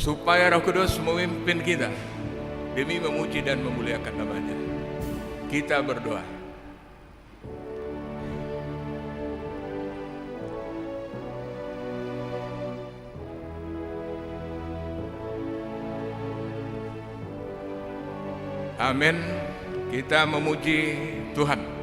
supaya Roh Kudus memimpin kita demi memuji dan memuliakan nama-Nya. Kita berdoa. Amin. Kita memuji Tuhan.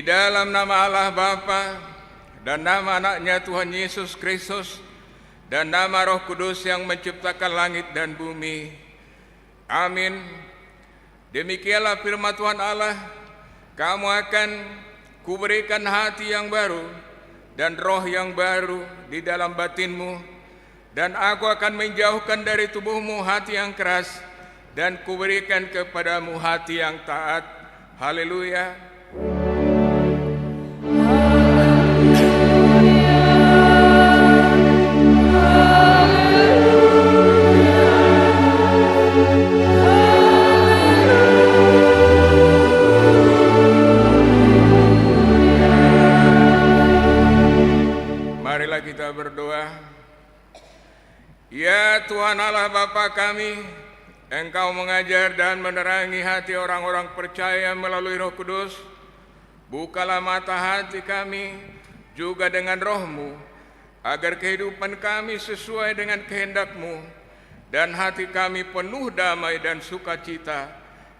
dalam nama Allah Bapa dan nama anaknya Tuhan Yesus Kristus dan nama Roh Kudus yang menciptakan langit dan bumi. Amin. Demikianlah firman Tuhan Allah, kamu akan kuberikan hati yang baru dan roh yang baru di dalam batinmu, dan aku akan menjauhkan dari tubuhmu hati yang keras dan kuberikan kepadamu hati yang taat. Haleluya. Marilah kita berdoa. Ya Tuhan Allah Bapa kami, Engkau mengajar dan menerangi hati orang-orang percaya melalui Roh Kudus. Bukalah mata hati kami juga dengan Roh-Mu, agar kehidupan kami sesuai dengan kehendak-Mu, dan hati kami penuh damai dan sukacita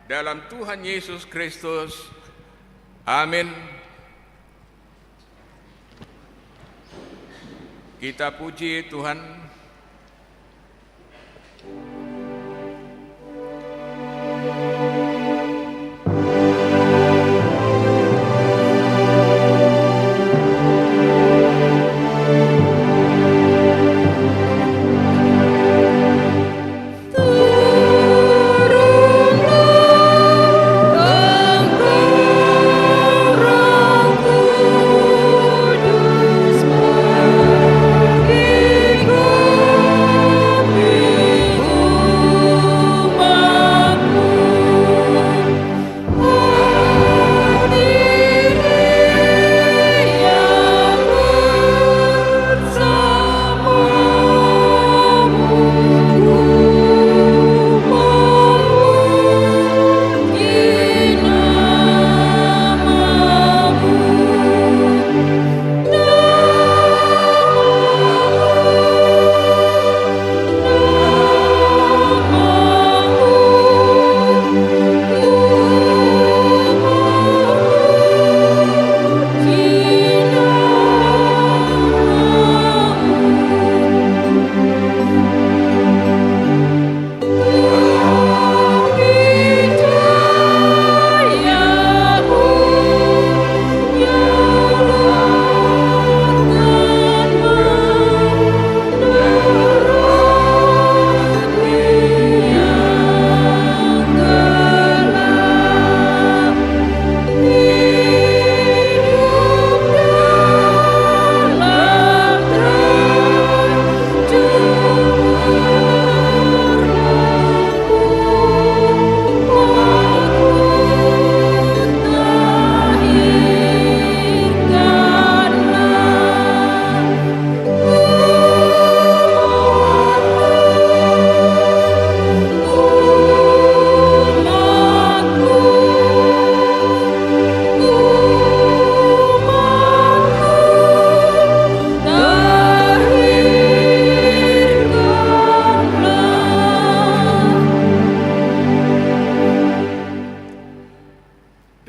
dalam Tuhan Yesus Kristus. Amin. Kita puji Tuhan.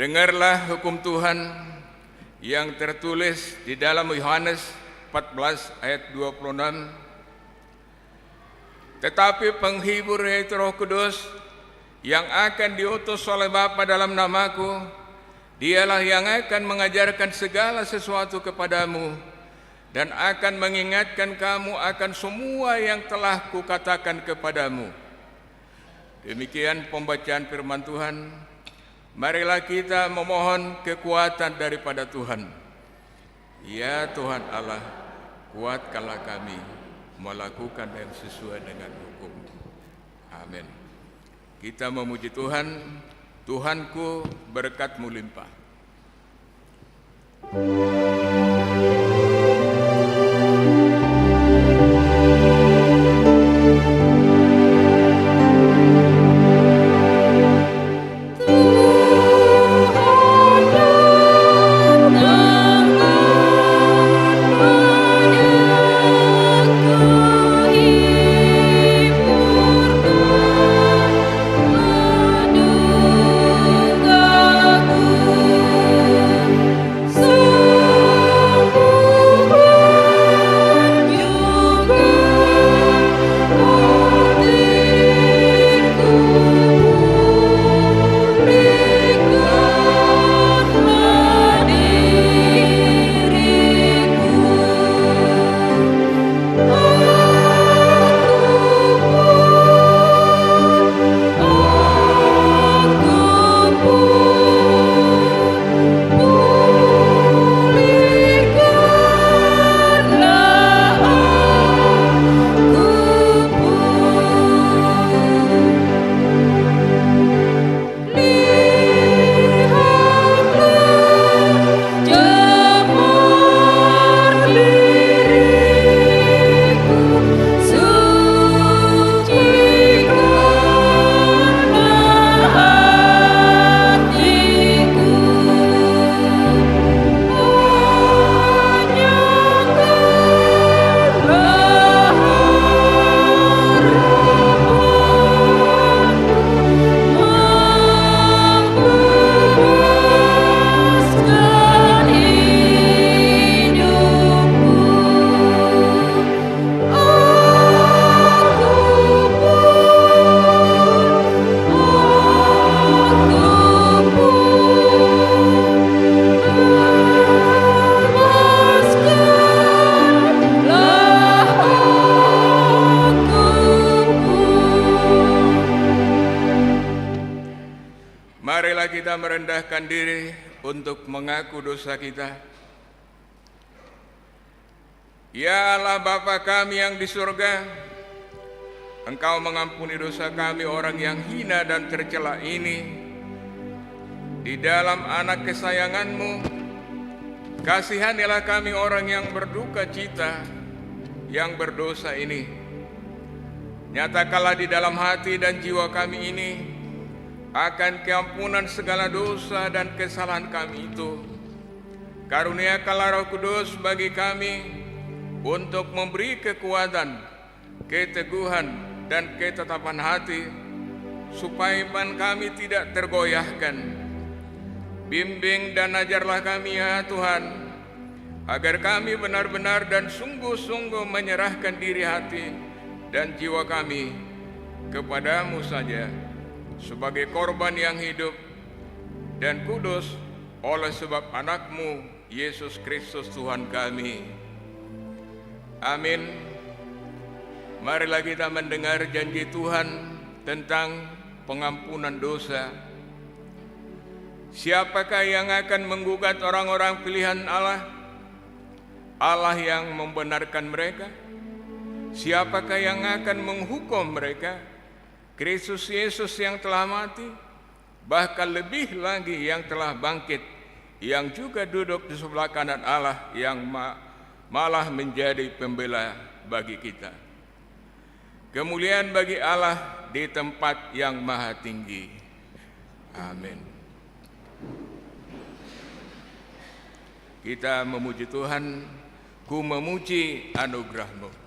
Dengarlah hukum Tuhan yang tertulis di dalam Yohanes 14 ayat 26. Tetapi penghibur yaitu Roh Kudus yang akan diutus oleh Bapa dalam namaku, dialah yang akan mengajarkan segala sesuatu kepadamu dan akan mengingatkan kamu akan semua yang telah kukatakan kepadamu. Demikian pembacaan firman Tuhan. Marilah kita memohon kekuatan daripada Tuhan. Ya Tuhan Allah, kuatkanlah kami melakukan yang sesuai dengan hukum. Amin. Kita memuji Tuhan. Tuhanku, berkat-Mu limpah. So kita merendahkan diri untuk mengaku dosa kita. Ya Allah Bapa kami yang di surga, Engkau mengampuni dosa kami orang yang hina dan tercela ini. Di dalam anak kesayangan-Mu, kasihanilah kami orang yang berduka cita, yang berdosa ini. Nyatakanlah di dalam hati dan jiwa kami ini akan keampunan segala dosa dan kesalahan kami itu. Karuniakanlah Roh Kudus bagi kami untuk memberi kekuatan, keteguhan, dan ketetapan hati, supaya iman kami tidak tergoyahkan. Bimbing dan ajarlah kami ya Tuhan, agar kami benar-benar dan sungguh-sungguh menyerahkan diri hati dan jiwa kami kepadamu saja, sebagai korban yang hidup dan kudus oleh sebab anak-Mu Yesus Kristus Tuhan kami. Amin. Marilah kita mendengar janji Tuhan tentang pengampunan dosa. Siapakah yang akan menggugat orang-orang pilihan Allah? Allah yang membenarkan mereka. Siapakah yang akan menghukum mereka? Kristus Yesus yang telah mati, bahkan lebih lagi yang telah bangkit, yang juga duduk di sebelah kanan Allah, yang malah menjadi pembela bagi kita. Kemuliaan bagi Allah di tempat yang maha tinggi. Amin. Kita memuji Tuhan, ku memuji anugerah-Mu.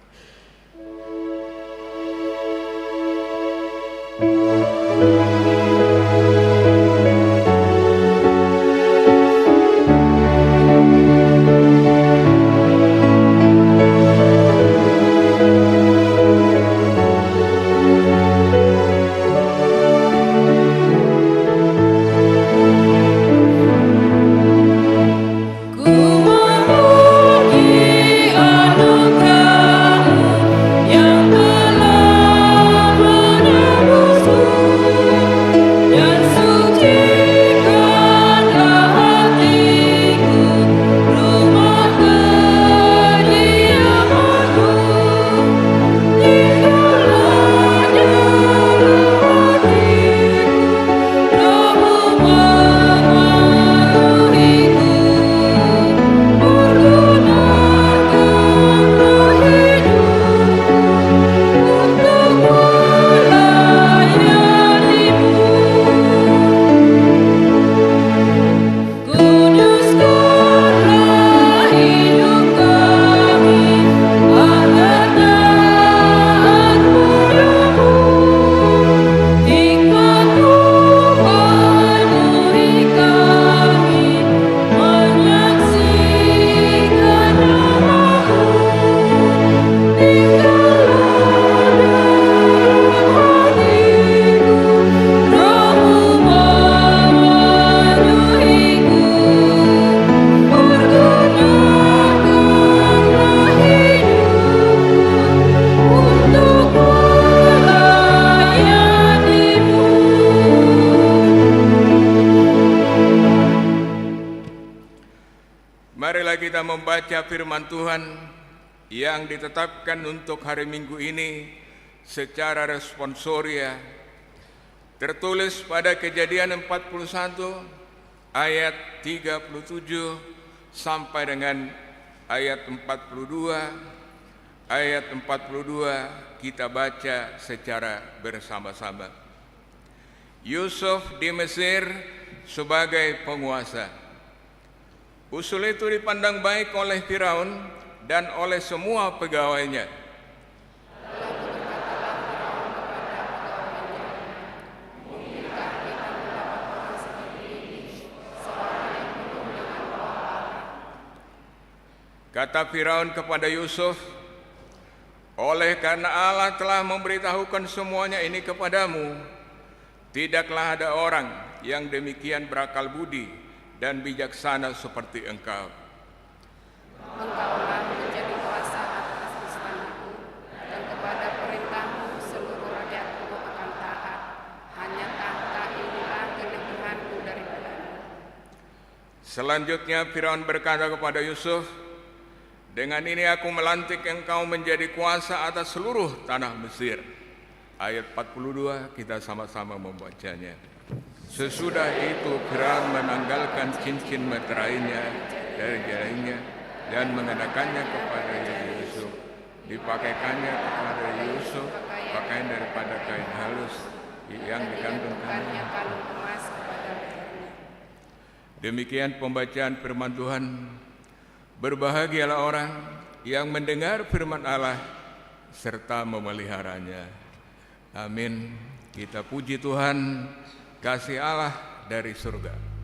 Marilah kita membaca firman Tuhan yang ditetapkan untuk hari Minggu ini secara responsoria. Tertulis pada Kejadian 41 ayat 37 sampai dengan ayat 42. Ayat 42 kita baca secara bersama-sama. Yusuf di Mesir sebagai penguasa. Usul itu dipandang baik oleh Firaun dan oleh semua pegawainya. Kata Firaun kepada Yusuf, oleh karena Allah telah memberitahukan semuanya ini kepadamu, tidaklah ada orang yang demikian berakal budi dan bijaksana seperti engkau. Engkaulah menjadi kuasa atas istanaku, dan kepada perintahmu seluruh rakyatku akan taat. Hanya tahta inilah kelebihanku daripada Selanjutnya Firaun berkata kepada Yusuf, "Dengan ini aku melantik engkau menjadi kuasa atas seluruh tanah Mesir." Ayat 42 kita sama-sama membacanya. Sesudah itu Firaun menanggalkan cincin meterainya dari jarinya dan mengenakannya kepada Yusuf. Dipakaikannya kepada Yusuf pakaian daripada kain halus yang digantungkannya kalung emas kepada lehernya. Demikian pembacaan firman Tuhan. Berbahagialah orang yang mendengar firman Allah serta memeliharanya. Amin. Kita puji Tuhan, kasih Allah dari surga.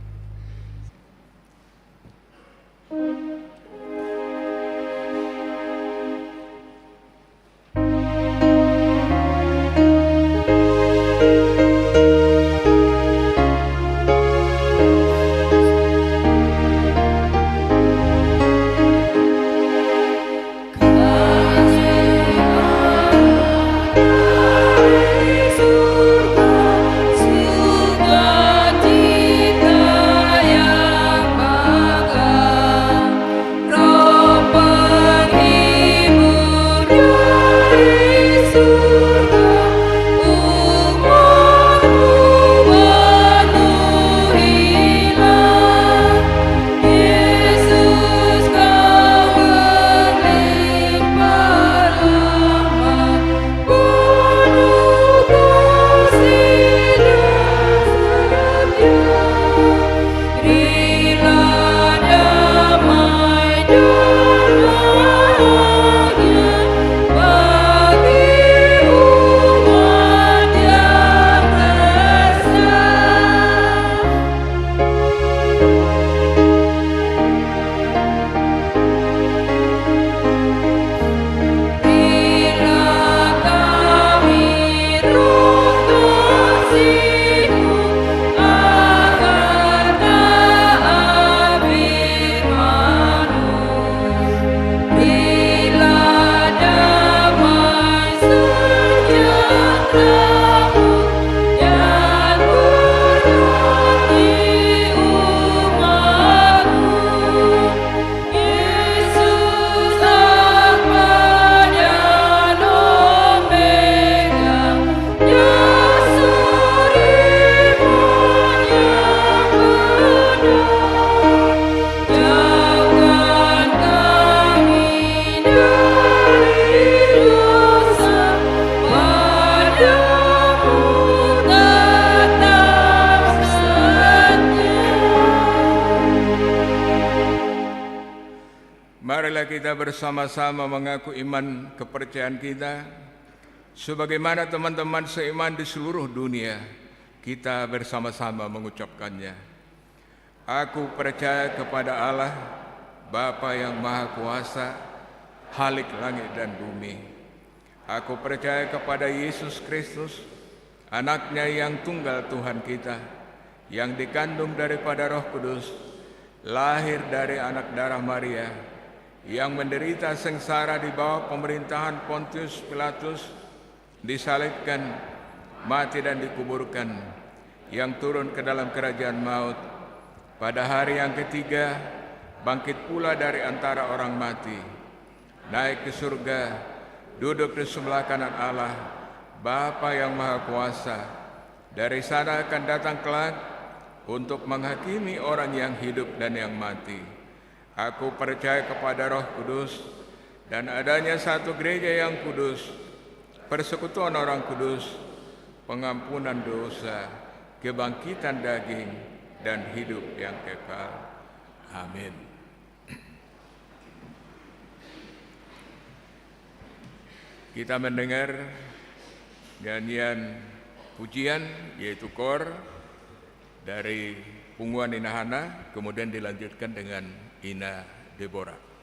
Marilah kita bersama-sama mengaku iman kepercayaan kita sebagaimana teman-teman seiman di seluruh dunia. Kita bersama-sama mengucapkannya. Aku percaya kepada Allah, Bapa yang Maha Kuasa, Khalik langit dan bumi. Aku percaya kepada Yesus Kristus, Anaknya yang tunggal Tuhan kita, yang dikandung daripada Roh Kudus, lahir dari anak darah Maria, yang menderita sengsara di bawah pemerintahan Pontius Pilatus, disalibkan, mati dan dikuburkan, yang turun ke dalam kerajaan maut, pada hari yang ketiga bangkit pula dari antara orang mati, naik ke surga, duduk di sebelah kanan Allah, Bapa yang Maha Kuasa. Dari sana akan datang kelak untuk menghakimi orang yang hidup dan yang mati. Aku percaya kepada Roh Kudus dan adanya satu gereja yang kudus, persekutuan orang kudus, pengampunan dosa, kebangkitan daging, dan hidup yang kekal. Amin. Kita mendengar nyanyian pujian yaitu kor dari Punguan Inahana, kemudian dilanjutkan dengan Ina Deborah.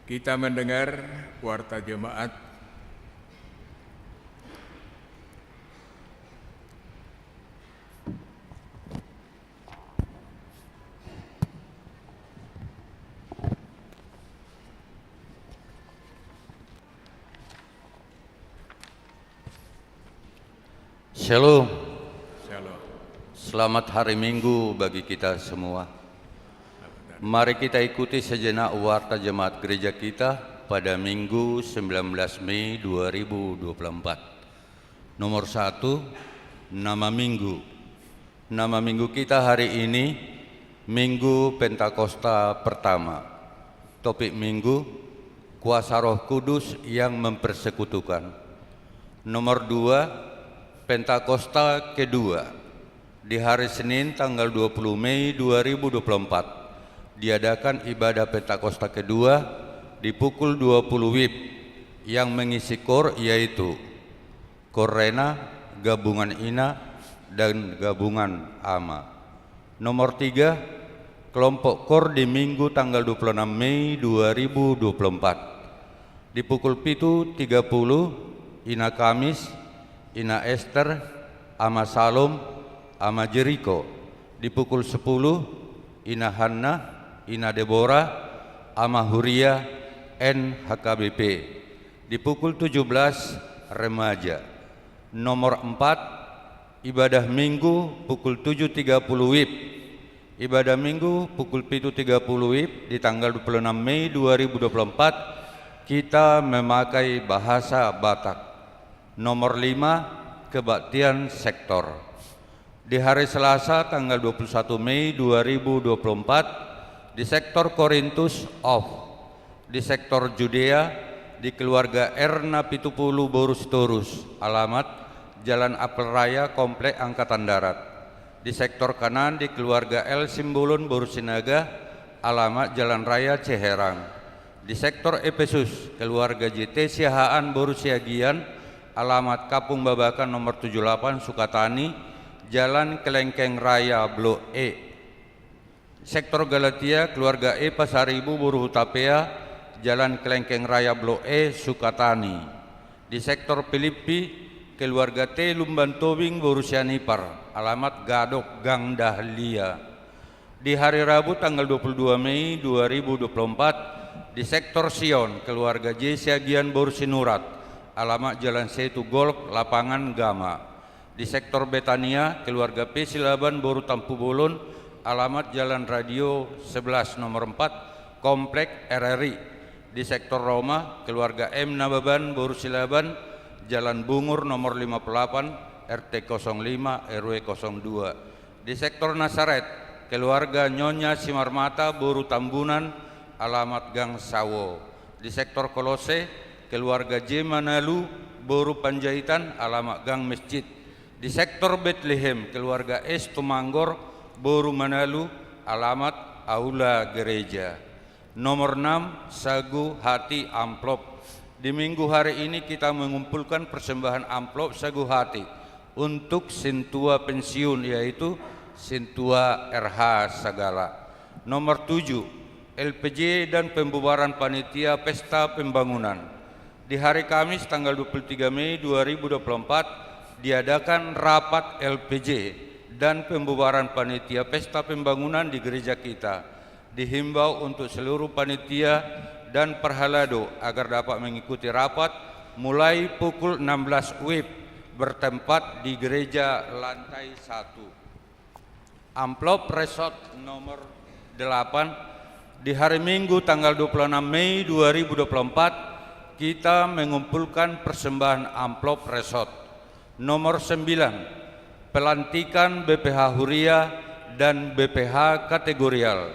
Kita mendengar warta jemaat. Shalom. Shalom. Selamat hari Minggu bagi kita semua. Mari kita ikuti sejenak warta jemaat gereja kita pada Minggu 19 Mei 2024. Nomor 1, nama Minggu. Nama Minggu kita hari ini Minggu Pentakosta pertama. Topik Minggu, kuasa Roh Kudus yang mempersekutukan. Nomor 2, Pentakosta kedua. Di hari Senin tanggal 20 Mei 2024 diadakan ibadah Pentakosta kedua di pukul 20 WIB yang mengisi KOR yaitu KOR Rena, Gabungan Ina, dan Gabungan AMA. Nomor 3, kelompok KOR di Minggu tanggal 26 Mei 2024 di pukul 7.30 Ina Kamis, Ina Esther, Ama Salom, Ama Jericho. Di pukul 10 Ina Hanna, Ina Deborah, Ama Huria, N HKBP. Di pukul 17 remaja. Nomor 4, ibadah Minggu pukul 7.30 WIB. Ibadah Minggu pukul 7.30 WIB di tanggal 26 Mei 2024 kita memakai bahasa Batak. Nomor 5, kebaktian sektor. Di hari Selasa tanggal 21 Mei 2024 di sektor Korintus off, di sektor Judea di keluarga Erna Pitupulu Borus Torus, alamat Jalan Apel Raya Komplek Angkatan Darat. Di sektor Kanan di keluarga El Simbolon Borus Sinaga, alamat Jalan Raya Ciherang. Di sektor Efesus keluarga JT Siahaan Borus Siagian, alamat Kapung Babakan nomor 78 Sukatani, Jalan Kelengkeng Raya Blok E. Sektor Galatia keluarga E Pasaribu Buruh Tapea, Jalan Kelengkeng Raya Blok E Sukatani. Di sektor Filipi keluarga T Lumban Tobing Borusianipar, alamat Gadok Gang Dahlia. Di hari Rabu tanggal 22 Mei 2024 di sektor Sion keluarga J Siagian Borusinurat, alamat Jalan Setu Golf Lapangan Gama. Di sektor Betania keluarga P Silaban Boru Tampu Bolon, alamat Jalan Radio 11 nomor 4 Komplek RRI. Di sektor Roma keluarga M Nababan Boru Silaban, Jalan Bungur nomor 58 RT 05 RW 02. Di sektor Nasaret keluarga Nyonya Simarmata Boru Tambunan, alamat Gang Sawo. Di sektor Kolose keluarga J Manalu Boru Panjaitan, alamat Gang Masjid. Di sektor Bethlehem keluarga S Tumanggor Boru Manalu, alamat Aula Gereja. Nomor 6, sagu hati amplop. Di minggu hari ini kita mengumpulkan persembahan amplop sagu hati untuk Sintua pensiun, yaitu Sintua RH Sagala. Nomor 7, LPJ dan pembubaran panitia pesta pembangunan. Di hari Kamis tanggal 23 Mei 2024 diadakan rapat LPJ dan pembubaran panitia pesta pembangunan di gereja kita. Dihimbau untuk seluruh panitia dan perhalado agar dapat mengikuti rapat mulai pukul 16 WIB bertempat di gereja lantai 1. Amplop resort nomor 8 di hari Minggu tanggal 26 Mei 2024 kita mengumpulkan persembahan amplop resort. Nomor 9, pelantikan BPH Huria dan BPH kategorial.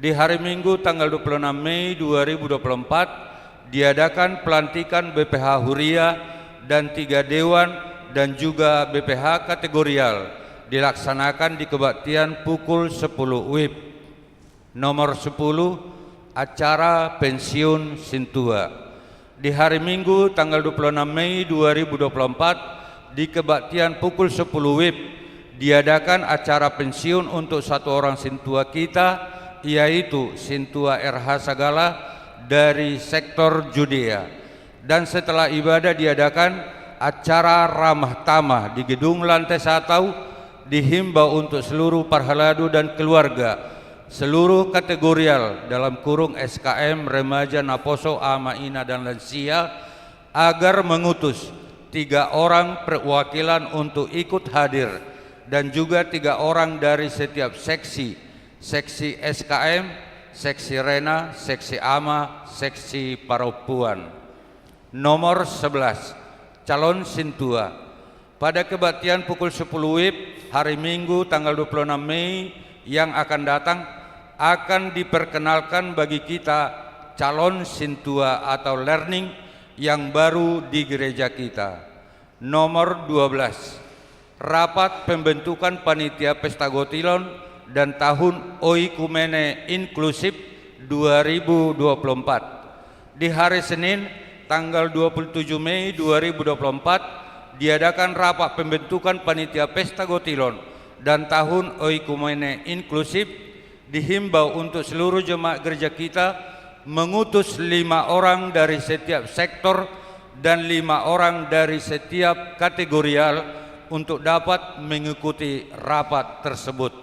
Di hari Minggu tanggal 26 Mei 2024 diadakan pelantikan BPH Huria dan 3 dewan dan juga BPH kategorial dilaksanakan di kebaktian pukul 10 WIB. Nomor 10, acara pensiun Sintua. Di hari Minggu tanggal 26 Mei 2024 di kebaktian pukul 10 WIB diadakan acara pensiun untuk satu orang Sintua kita, yaitu Sintua RH Sagala dari sektor Judea. Dan setelah ibadah diadakan acara ramah tamah di gedung lantai 1, dihimbau untuk seluruh parhaladu dan keluarga seluruh kategorial dalam kurung SKM, remaja, naposo, ama, ina, dan lansia agar mengutus 3 orang perwakilan untuk ikut hadir dan juga 3 orang dari setiap seksi SKM, seksi Rena, seksi ama, seksi perempuan. Nomor 11, calon sintua. Pada kebaktian pukul 10 WIB hari Minggu tanggal 26 Mei yang akan datang akan diperkenalkan bagi kita calon sintua atau learning yang baru di gereja kita. Nomor 12, rapat pembentukan panitia Pesta Gotilon dan tahun Oikumene Inklusif 2024. Di hari Senin tanggal 27 Mei 2024 diadakan rapat pembentukan panitia Pesta Gotilon dan tahun Oikumene Inklusif. Dihimbau untuk seluruh jemaat gereja kita mengutus 5 orang dari setiap sektor dan 5 orang dari setiap kategorial untuk dapat mengikuti rapat tersebut.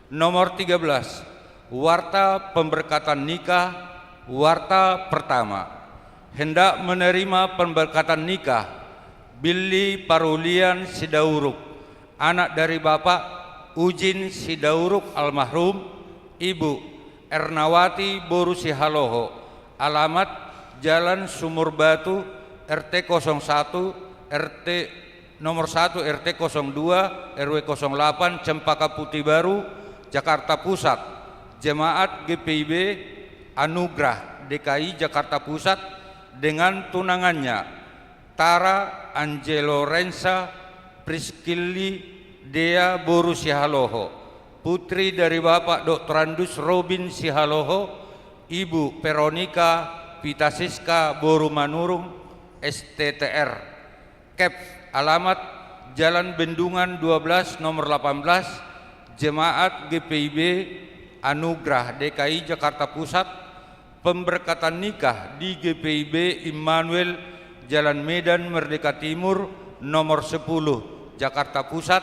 Nomor 13, warta pemberkatan nikah, warta pertama. Hendak menerima pemberkatan nikah Billy Parulian Sidauruk, anak dari Bapak Ujin Sidauruk almarhum, Ibu Ernawati Boru Sihaloho, alamat Jalan Sumur Batu, RT 01, RT nomor 1, RT 02, RW 08, Cempaka Putih Baru, Jakarta Pusat. Jemaat GPIB Anugrah DKI Jakarta Pusat dengan tunangannya Tara Angelo Rensa Priskili Dea Boru Sihaloho, putri dari Bapak Dr. Andus Robin Sihaloho, Ibu Veronica Pitasiska Boru Manurung, STTR, KEP, alamat Jalan Bendungan 12 nomor 18, Jemaat GPIB Anugrah DKI Jakarta Pusat. Pemberkatan nikah di GPIB Immanuel Jalan Medan Merdeka Timur nomor 10, Jakarta Pusat,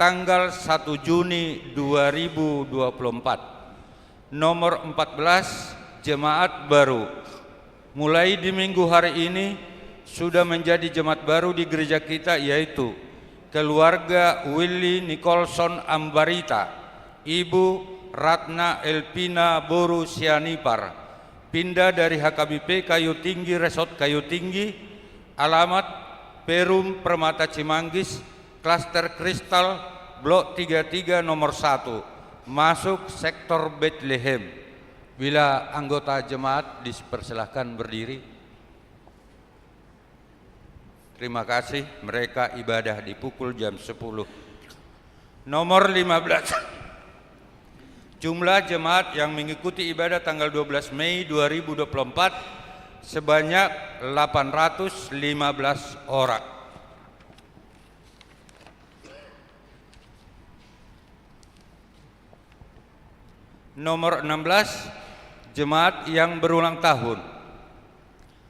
tanggal 1 Juni 2024. Nomor 14, jemaat baru. Mulai di minggu hari ini sudah menjadi jemaat baru di gereja kita, yaitu keluarga Willy Nicholson Ambarita, Ibu Ratna Elpina Boru Sianipar, pindah dari HKBP Kayu Tinggi Resort Kayu Tinggi, alamat Perum Permata Cimanggis, Klaster Kristal, Blok 33 nomor 1, masuk sektor Bethlehem. Bila anggota jemaat dipersilahkan berdiri. Terima kasih, mereka ibadah di pukul jam 10. Nomor 15, jumlah jemaat yang mengikuti ibadah tanggal 12 Mei 2024 sebanyak 815 orang. Nomor 16, jemaat yang berulang tahun.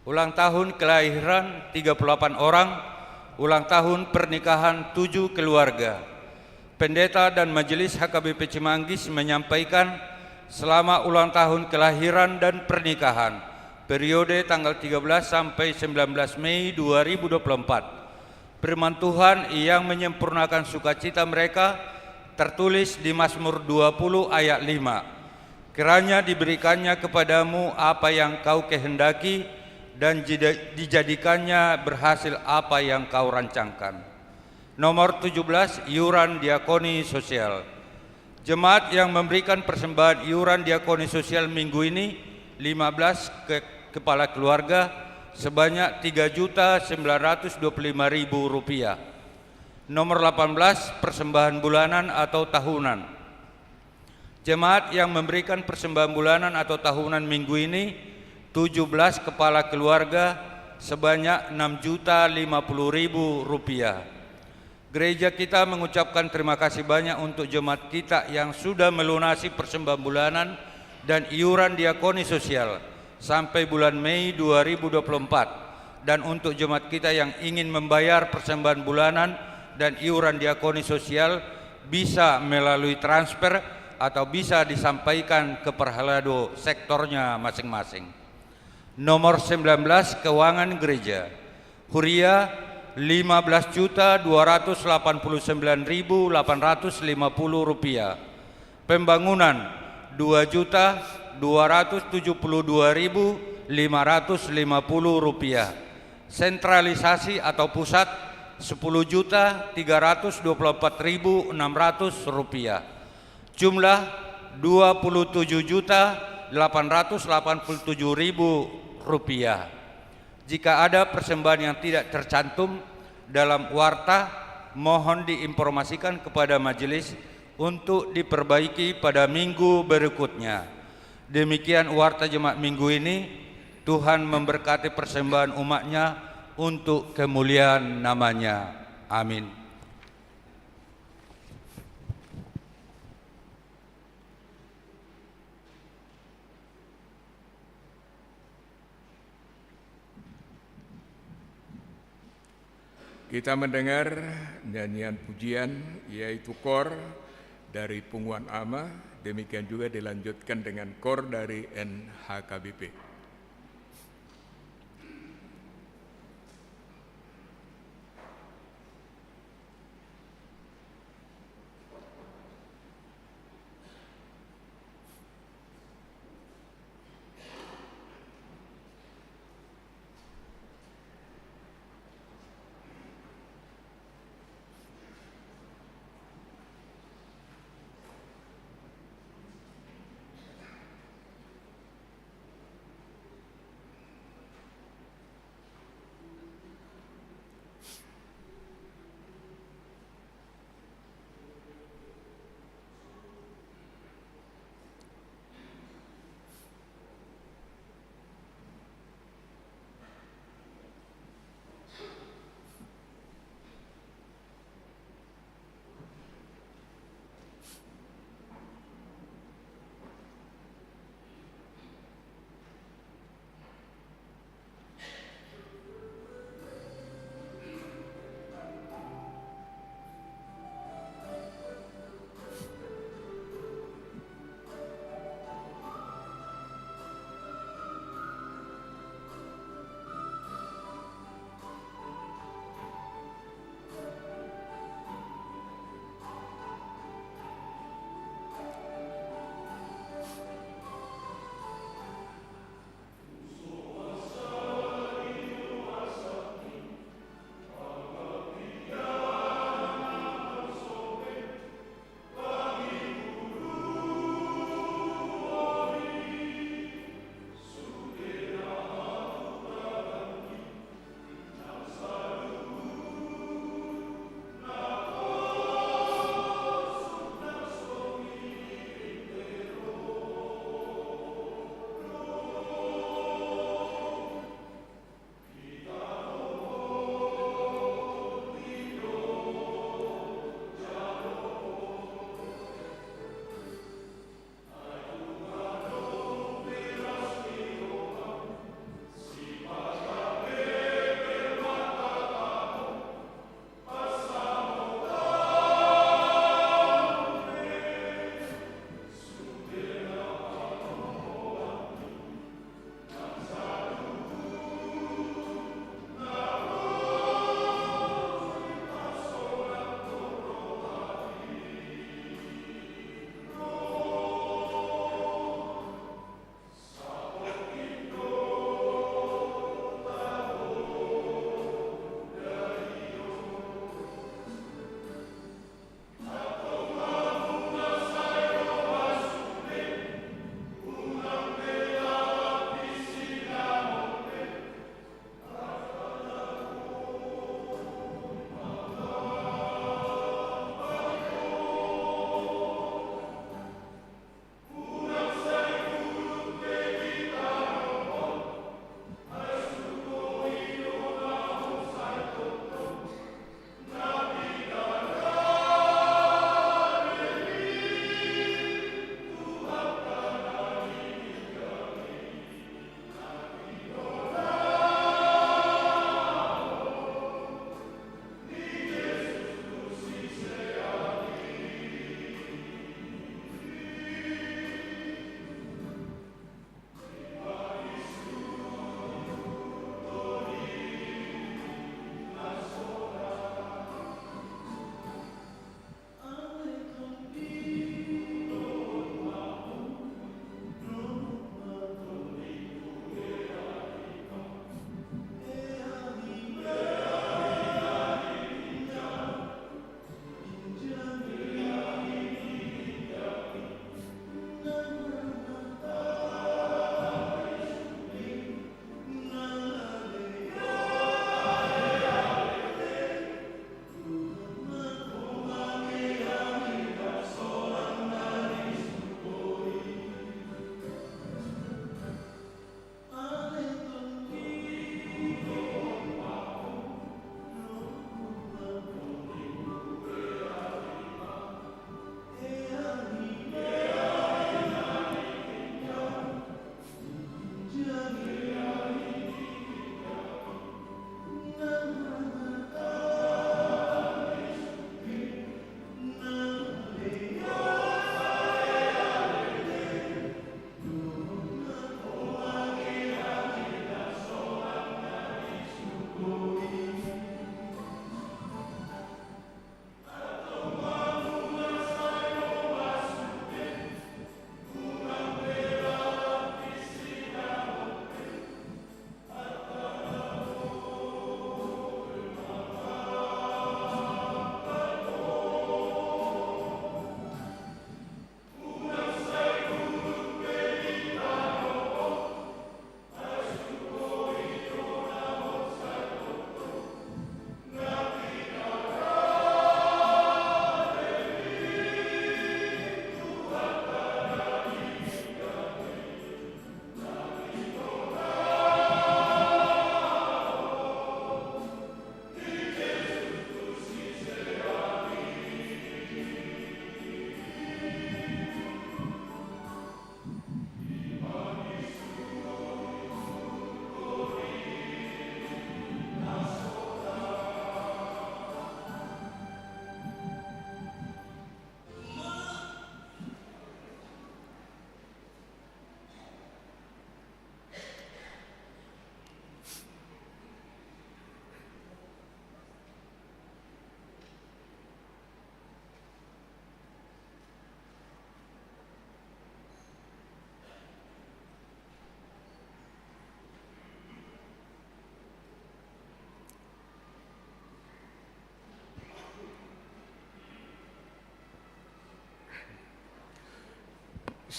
Ulang tahun kelahiran 38 orang, ulang tahun pernikahan 7 keluarga. Pendeta dan Majelis HKBP Cimanggis menyampaikan selama ulang tahun kelahiran dan pernikahan periode tanggal 13 sampai 19 Mei 2024, firman Tuhan yang menyempurnakan sukacita mereka tertulis di Mazmur 20 ayat 5. Kiranya diberikannya kepadamu apa yang kau kehendaki dan dijadikannya berhasil apa yang kau rancangkan. Nomor 17, iuran diakoni sosial. Jemaat yang memberikan persembahan iuran diakoni sosial minggu ini 15 kepala keluarga sebanyak Rp3.925.000. Nomor 18, persembahan bulanan atau tahunan. Jemaat yang memberikan persembahan bulanan atau tahunan minggu ini 17 kepala keluarga sebanyak Rp6.050.000. Gereja kita mengucapkan terima kasih banyak untuk jemaat kita yang sudah melunasi persembahan bulanan dan iuran diakoni sosial sampai bulan Mei 2024. Dan untuk jemaat kita yang ingin membayar persembahan bulanan dan iuran diakoni sosial bisa melalui transfer atau bisa disampaikan ke perhalado sektornya masing-masing. Nomor 19 keuangan gereja. Huria 15.289.850 rupiah. Pembangunan 2.272.550 rupiah. Sentralisasi atau pusat 10.324.600 rupiah. Jumlah 27.887.000 rupiah. Jika ada persembahan yang tidak tercantum dalam warta, mohon diinformasikan kepada majelis untuk diperbaiki pada minggu berikutnya. Demikian warta jemaat minggu ini. Tuhan memberkati persembahan umatnya untuk kemuliaan namanya. Amin. Kita mendengar nyanyian pujian yaitu kor dari Punguan Ama, demikian juga dilanjutkan dengan kor dari NHKBP.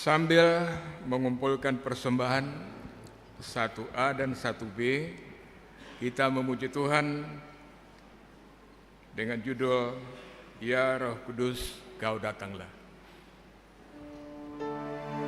Sambil mengumpulkan persembahan 1A dan 1B, kita memuji Tuhan dengan judul Ya Roh Kudus, Kau Datanglah. Kudus,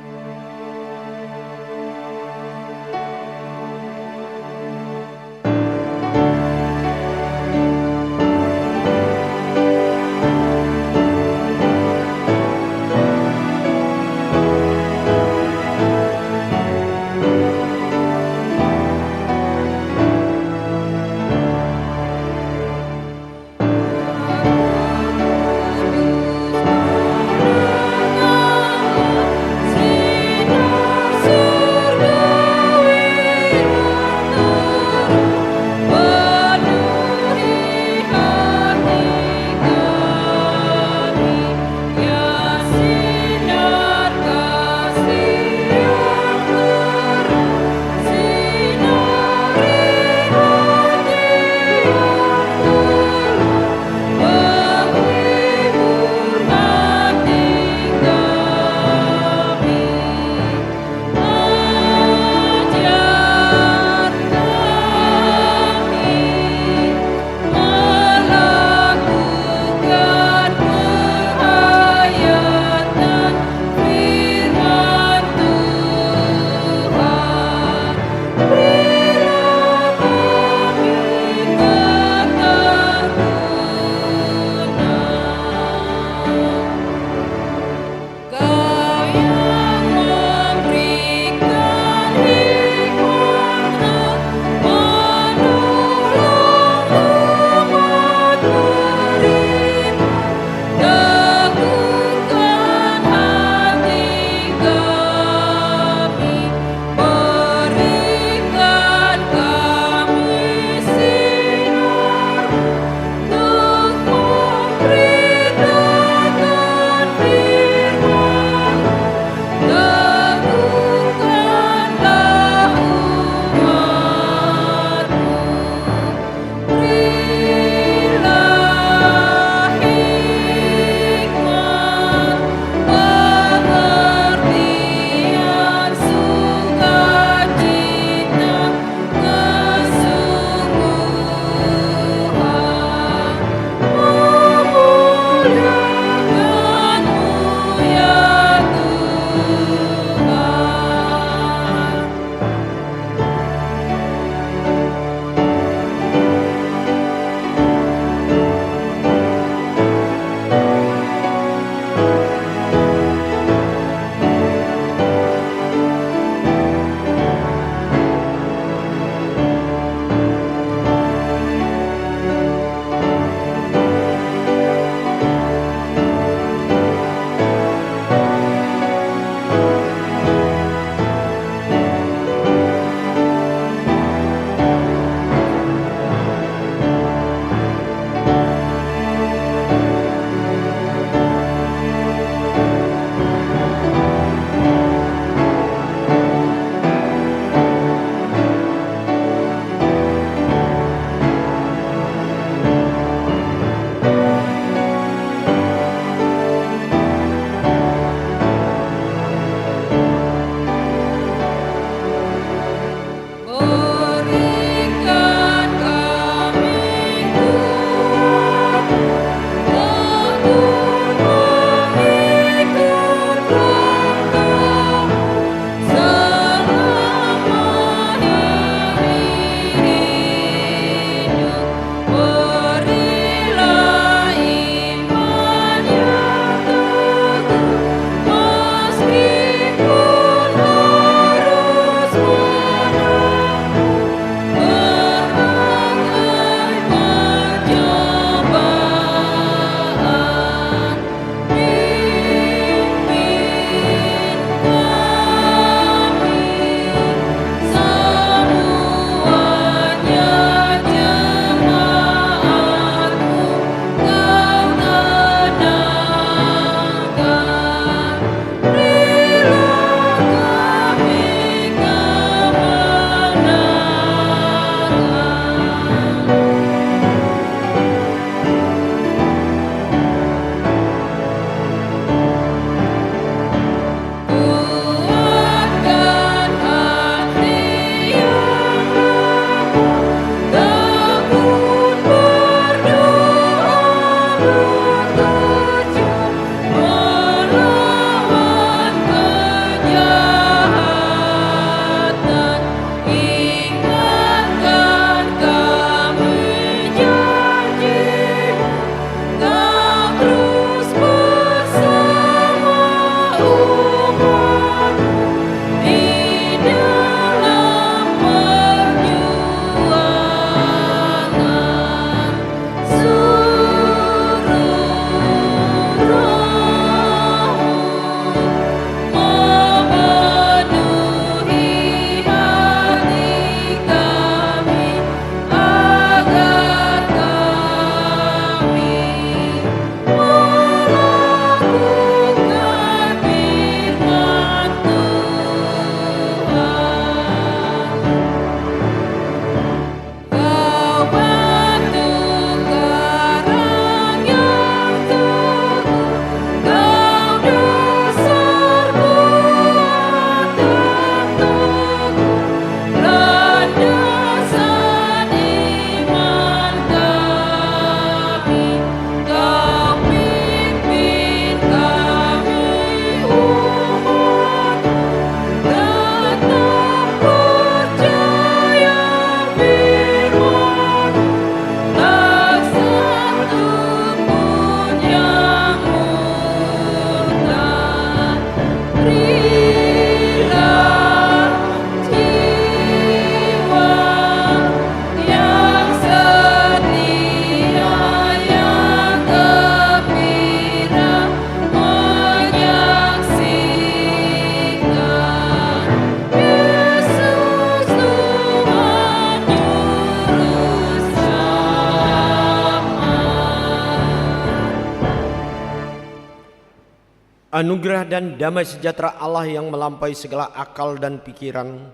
Anugerah dan damai sejahtera Allah yang melampaui segala akal dan pikiran,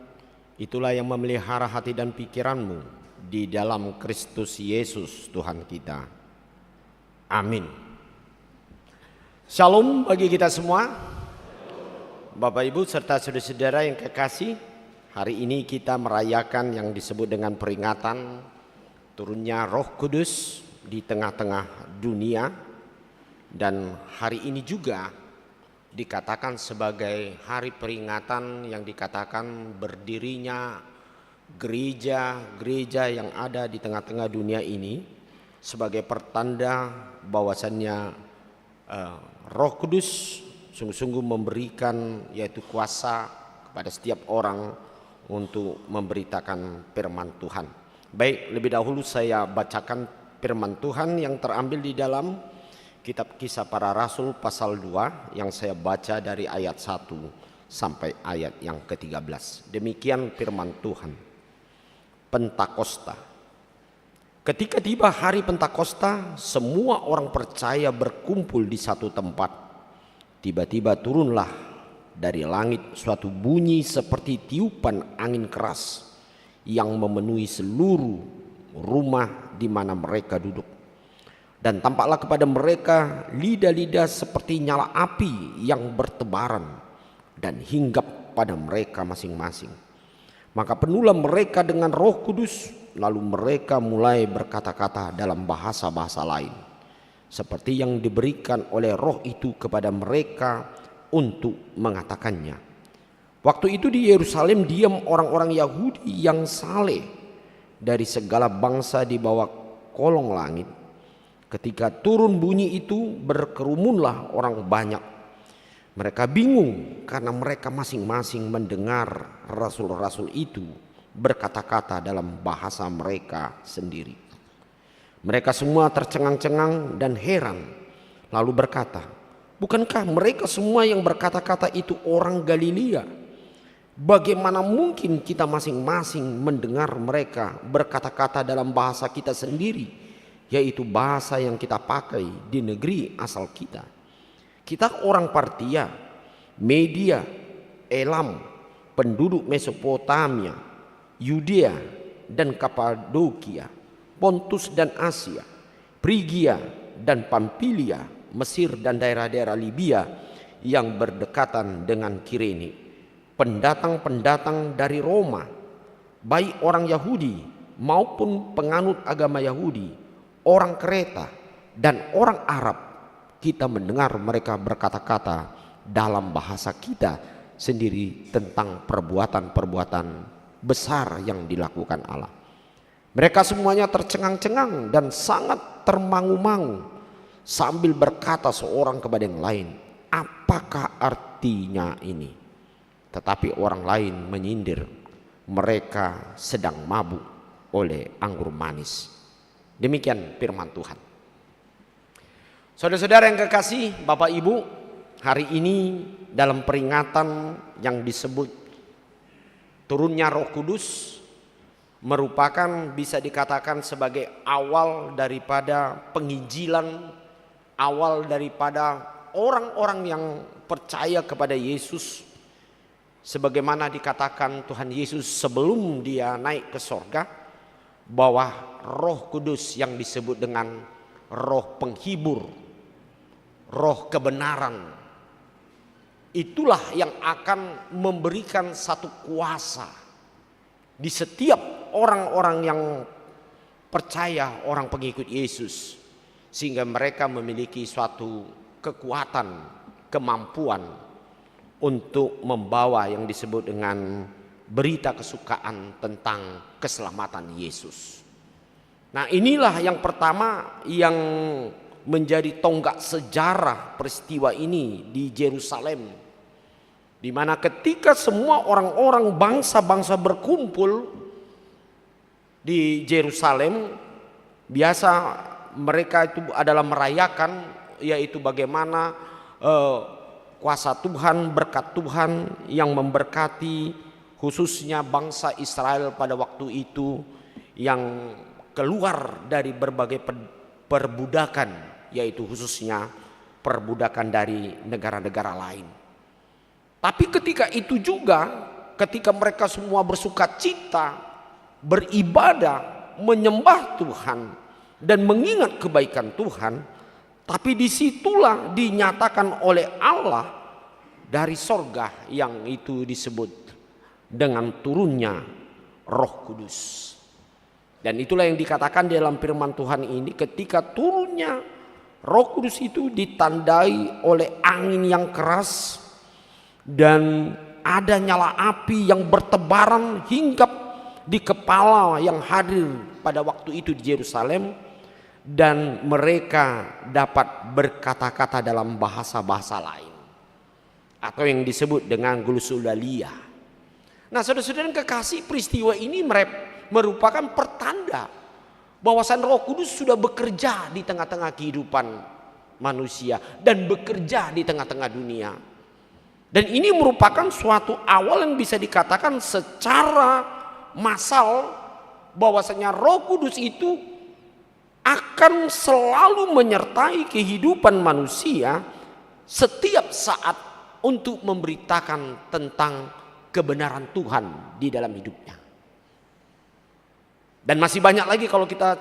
itulah yang memelihara hati dan pikiranmu di dalam Kristus Yesus Tuhan kita. Amin. Shalom bagi kita semua. Bapak Ibu serta saudara-saudara yang kekasih, hari ini kita merayakan yang disebut dengan peringatan turunnya Roh Kudus di tengah-tengah dunia. Dan hari ini juga dikatakan sebagai hari peringatan yang dikatakan berdirinya gereja-gereja yang ada di tengah-tengah dunia ini sebagai pertanda bahwasannya Roh Kudus sungguh-sungguh memberikan yaitu kuasa kepada setiap orang untuk memberitakan firman Tuhan. Baik, lebih dahulu saya bacakan firman Tuhan yang terambil di dalam Kitab Kisah Para Rasul pasal 2 yang saya baca dari ayat 1 sampai ayat yang ke-13. Demikian firman Tuhan. Pentakosta. Ketika tiba hari Pentakosta, semua orang percaya berkumpul di satu tempat. Tiba-tiba turunlah dari langit suatu bunyi seperti tiupan angin keras yang memenuhi seluruh rumah di mana mereka duduk. Dan tampaklah kepada mereka lidah-lidah seperti nyala api yang bertebaran dan hinggap pada mereka masing-masing. Maka penuhlah mereka dengan Roh Kudus, lalu mereka mulai berkata-kata dalam bahasa-bahasa lain, seperti yang diberikan oleh Roh itu kepada mereka untuk mengatakannya. Waktu itu di Yerusalem diam orang-orang Yahudi yang saleh dari segala bangsa di bawah kolong langit. Ketika turun bunyi itu, berkerumunlah orang banyak. Mereka bingung karena mereka masing-masing mendengar rasul-rasul itu berkata-kata dalam bahasa mereka sendiri. Mereka semua tercengang-cengang dan heran, lalu berkata, "Bukankah mereka semua yang berkata-kata itu orang Galilea? Bagaimana mungkin kita masing-masing mendengar mereka berkata-kata dalam bahasa kita sendiri, yaitu bahasa yang kita pakai di negeri asal kita? Kita orang Partia, Media, Elam, penduduk Mesopotamia, Yudea dan Kapadokia, Pontus dan Asia, Frigia dan Pamfilia, Mesir dan daerah-daerah Libya yang berdekatan dengan Kirene, pendatang-pendatang dari Roma, baik orang Yahudi maupun penganut agama Yahudi, orang Kreta dan orang Arab, kita mendengar mereka berkata-kata dalam bahasa kita sendiri tentang perbuatan-perbuatan besar yang dilakukan Allah." Mereka semuanya tercengang-cengang dan sangat termangu-mangu sambil berkata seorang kepada yang lain, "Apakah artinya ini?" Tetapi orang lain menyindir, "Mereka sedang mabuk oleh anggur manis." Demikian firman Tuhan. Saudara-saudara yang kekasih, Bapak Ibu, hari ini dalam peringatan yang disebut turunnya Roh Kudus merupakan bisa dikatakan sebagai awal daripada penginjilan, awal daripada orang-orang yang percaya kepada Yesus. Sebagaimana dikatakan Tuhan Yesus sebelum dia naik ke sorga, bahwa Roh Kudus yang disebut dengan Roh Penghibur, Roh Kebenaran, itulah yang akan memberikan satu kuasa di setiap orang-orang yang percaya, orang pengikut Yesus, sehingga mereka memiliki suatu kekuatan, kemampuan untuk membawa yang disebut dengan berita kesukaan tentang keselamatan Yesus. Nah, inilah yang pertama yang menjadi tonggak sejarah peristiwa ini di Yerusalem, di mana ketika semua orang-orang bangsa-bangsa berkumpul di Yerusalem, biasa mereka itu adalah merayakan, yaitu bagaimana kuasa Tuhan, berkat Tuhan yang memberkati khususnya bangsa Israel pada waktu itu yang keluar dari berbagai perbudakan, yaitu khususnya perbudakan dari negara-negara lain. Tapi ketika itu juga, ketika mereka semua bersukacita, beribadah, menyembah Tuhan dan mengingat kebaikan Tuhan, tapi disitulah dinyatakan oleh Allah dari sorga yang itu disebut dengan turunnya Roh Kudus. Dan itulah yang dikatakan dalam firman Tuhan ini, ketika turunnya Roh Kudus itu ditandai oleh angin yang keras dan ada nyala api yang bertebaran hingga di kepala yang hadir pada waktu itu di Yerusalem, dan mereka dapat berkata-kata dalam bahasa-bahasa lain atau yang disebut dengan glosolalia. Nah, saudara-saudara yang kekasih, peristiwa ini merupakan pertanda bahwasan Roh Kudus sudah bekerja di tengah-tengah kehidupan manusia dan bekerja di tengah-tengah dunia. Dan ini merupakan suatu awal yang bisa dikatakan secara massal bahwasanya Roh Kudus itu akan selalu menyertai kehidupan manusia setiap saat untuk memberitakan tentang kebenaran Tuhan di dalam hidupnya. Dan masih banyak lagi kalau kita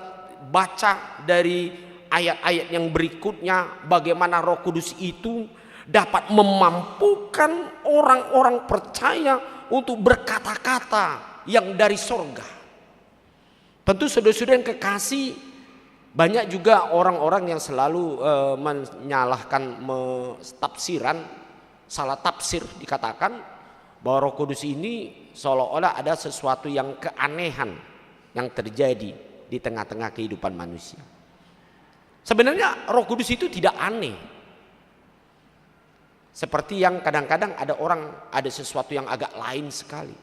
baca dari ayat-ayat yang berikutnya, bagaimana Roh Kudus itu dapat memampukan orang-orang percaya untuk berkata-kata yang dari sorga. Tentu saudara-saudara yang kekasih, banyak juga orang-orang yang selalu menyalahkan tafsiran, salah tafsir, dikatakan bahwa Roh Kudus ini seolah-olah ada sesuatu yang keanehan yang terjadi di tengah-tengah kehidupan manusia. Sebenarnya Roh Kudus itu tidak aneh. Seperti yang kadang-kadang ada orang ada sesuatu yang agak lain sekali.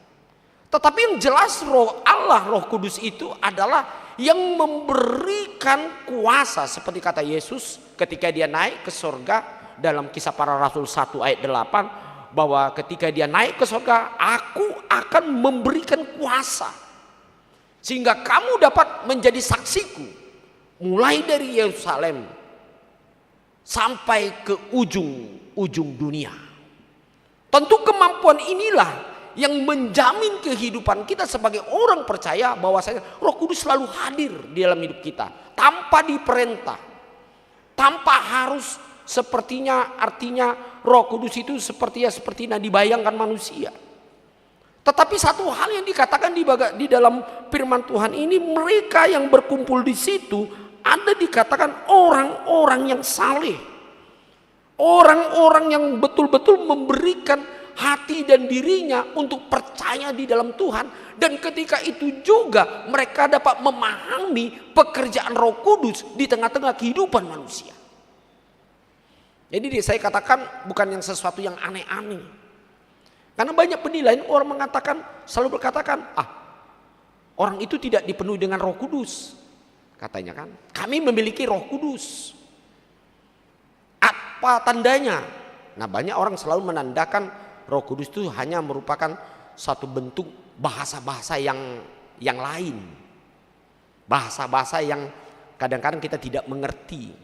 Tetapi yang jelas Roh Allah, Roh Kudus itu adalah yang memberikan kuasa, seperti kata Yesus ketika dia naik ke surga dalam Kisah Para Rasul 1 ayat 8, bahwa ketika dia naik ke surga, aku akan memberikan kuasa sehingga kamu dapat menjadi saksiku mulai dari Yerusalem sampai ke ujung dunia. Tentu kemampuan inilah yang menjamin kehidupan kita sebagai orang percaya, bahwasanya Roh Kudus selalu hadir di dalam hidup kita tanpa diperintah, tanpa harus sepertinya, artinya Roh Kudus itu sepertinya dibayangkan manusia. Tetapi satu hal yang dikatakan di dalam firman Tuhan ini, mereka yang berkumpul di situ ada dikatakan orang-orang yang saleh, orang-orang yang betul-betul memberikan hati dan dirinya untuk percaya di dalam Tuhan. Dan ketika itu juga mereka dapat memahami pekerjaan Roh Kudus di tengah-tengah kehidupan manusia. Jadi saya katakan bukan yang sesuatu yang aneh-aneh. Karena banyak penilaian orang mengatakan, selalu berkatakan, orang itu tidak dipenuhi dengan Roh Kudus. Katanya kan, kami memiliki Roh Kudus. Apa tandanya? Nah, banyak orang selalu menandakan Roh Kudus itu hanya merupakan satu bentuk bahasa-bahasa yang lain. Bahasa-bahasa yang kadang-kadang kita tidak mengerti.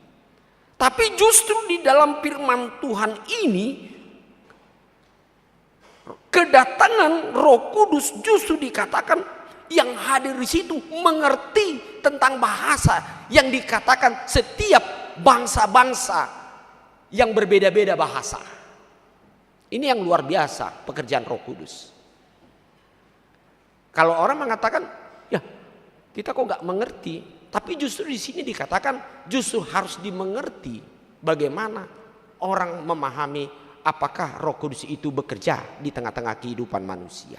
Tapi justru di dalam firman Tuhan ini, kedatangan Roh Kudus justru dikatakan yang hadir di situ mengerti tentang bahasa yang dikatakan setiap bangsa-bangsa yang berbeda-beda bahasa. Ini yang luar biasa pekerjaan Roh Kudus. Kalau orang mengatakan, ya kita kok nggak mengerti, tapi justru di sini dikatakan justru harus dimengerti bagaimana orang memahami apakah Roh Kudus itu bekerja di tengah-tengah kehidupan manusia.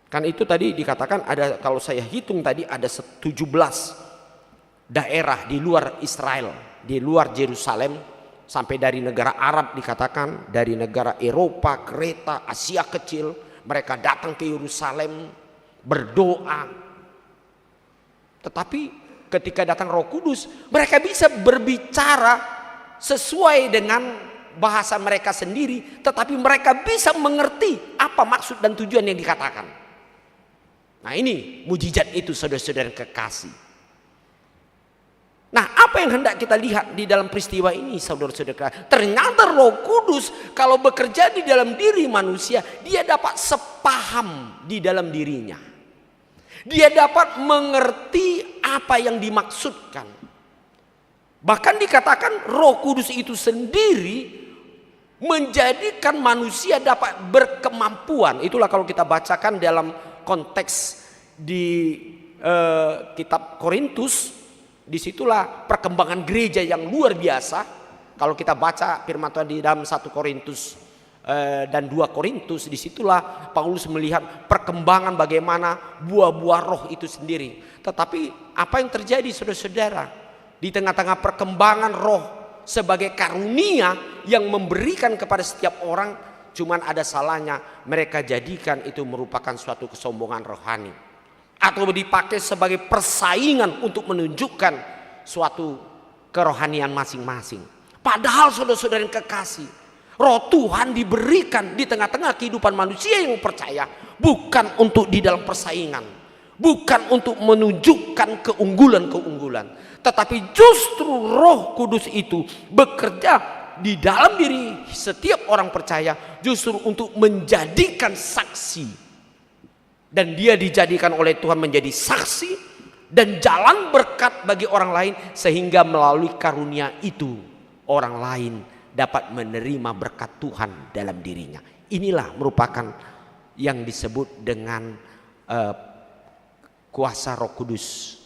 Kan itu tadi dikatakan ada, kalau saya hitung tadi ada 17 daerah di luar Israel, di luar Yerusalem, sampai dari negara Arab dikatakan, dari negara Eropa, Kreta, Asia Kecil, mereka datang ke Yerusalem berdoa. Tetapi ketika datang Roh Kudus, mereka bisa berbicara sesuai dengan bahasa mereka sendiri, tetapi mereka bisa mengerti apa maksud dan tujuan yang dikatakan. Nah, ini mujizat itu, saudara-saudara kekasih. Nah, Apa yang hendak kita lihat di dalam peristiwa ini, saudara-saudara? Ternyata Roh Kudus kalau bekerja di dalam diri manusia, dia dapat sepaham di dalam dirinya. Dia dapat mengerti apa yang dimaksudkan. Bahkan dikatakan Roh Kudus itu sendiri menjadikan manusia dapat berkemampuan. Itulah kalau kita bacakan dalam konteks di kitab Korintus. Disitulah perkembangan gereja yang luar biasa. Kalau kita baca firman Tuhan di dalam 1 Korintus dan 2 Korintus, disitulah Paulus melihat perkembangan bagaimana buah-buah roh itu sendiri. Tetapi apa yang terjadi, saudara-saudara, di tengah-tengah perkembangan roh sebagai karunia yang memberikan kepada setiap orang, cuman ada salahnya mereka jadikan itu merupakan suatu kesombongan rohani, atau dipakai sebagai persaingan untuk menunjukkan suatu kerohanian masing-masing. Padahal saudara-saudara yang kekasih, Roh Tuhan diberikan di tengah-tengah kehidupan manusia yang percaya, bukan untuk di dalam persaingan, bukan untuk menunjukkan keunggulan-keunggulan, tetapi justru Roh Kudus itu bekerja di dalam diri setiap orang percaya justru untuk menjadikan saksi. Dan dia dijadikan oleh Tuhan menjadi saksi dan jalan berkat bagi orang lain, sehingga melalui karunia itu orang lain dapat menerima berkat Tuhan dalam dirinya. Inilah merupakan yang disebut dengan kuasa Roh Kudus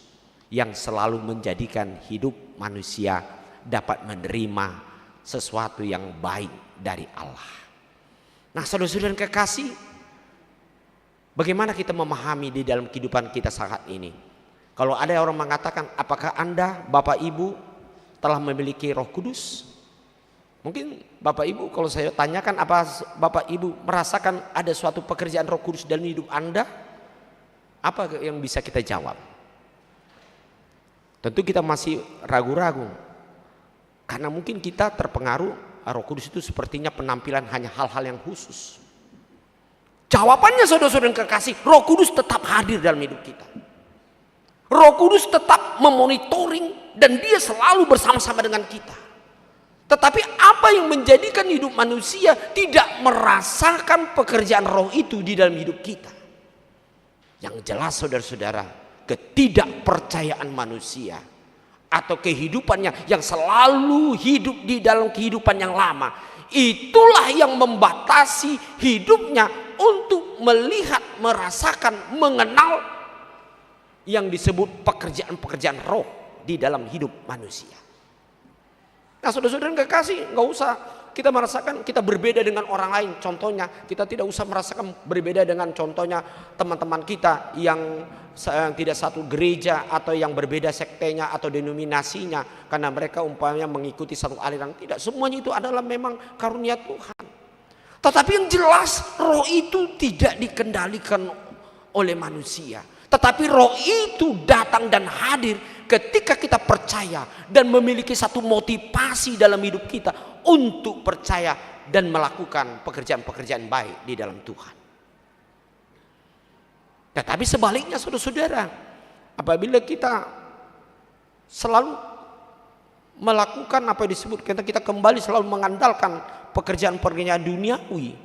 yang selalu menjadikan hidup manusia dapat menerima sesuatu yang baik dari Allah. Nah, saudara-saudara yang kekasih, bagaimana kita memahami di dalam kehidupan kita saat ini? Kalau ada orang mengatakan, apakah Anda, Bapak Ibu, telah memiliki Roh Kudus? Mungkin Bapak Ibu, kalau saya tanyakan, apa Bapak Ibu merasakan ada suatu pekerjaan Roh Kudus dalam hidup Anda? Apa yang bisa kita jawab? Tentu kita masih ragu-ragu, karena mungkin kita terpengaruh Roh Kudus itu sepertinya penampilan hanya hal-hal yang khusus. Jawabannya, saudara-saudara yang kekasih, Roh Kudus tetap hadir dalam hidup kita. Roh Kudus tetap memonitoring dan dia selalu bersama-sama dengan kita. Tetapi apa yang menjadikan hidup manusia tidak merasakan pekerjaan roh itu di dalam hidup kita? Yang jelas, saudara-saudara, ketidakpercayaan manusia atau kehidupannya yang selalu hidup di dalam kehidupan yang lama, itulah yang membatasi hidupnya untuk melihat, merasakan, mengenal yang disebut pekerjaan-pekerjaan roh di dalam hidup manusia. Nah, saudara-saudara yang kekasih, nggak usah kita merasakan kita berbeda dengan orang lain. Contohnya, kita tidak usah merasakan berbeda dengan contohnya teman-teman kita yang tidak satu gereja atau yang berbeda sektenya atau denominasinya, karena mereka umpamanya mengikuti satu aliran. Tidak, semuanya itu adalah memang karunia Tuhan. Tetapi yang jelas, roh itu tidak dikendalikan oleh manusia. Tetapi roh itu datang dan hadir ketika kita percaya dan memiliki satu motivasi dalam hidup kita untuk percaya dan melakukan pekerjaan-pekerjaan baik di dalam Tuhan. Tetapi sebaliknya, saudara-saudara, apabila kita selalu melakukan apa yang disebut, kita kembali selalu mengandalkan pekerjaan-pekerjaan duniawi,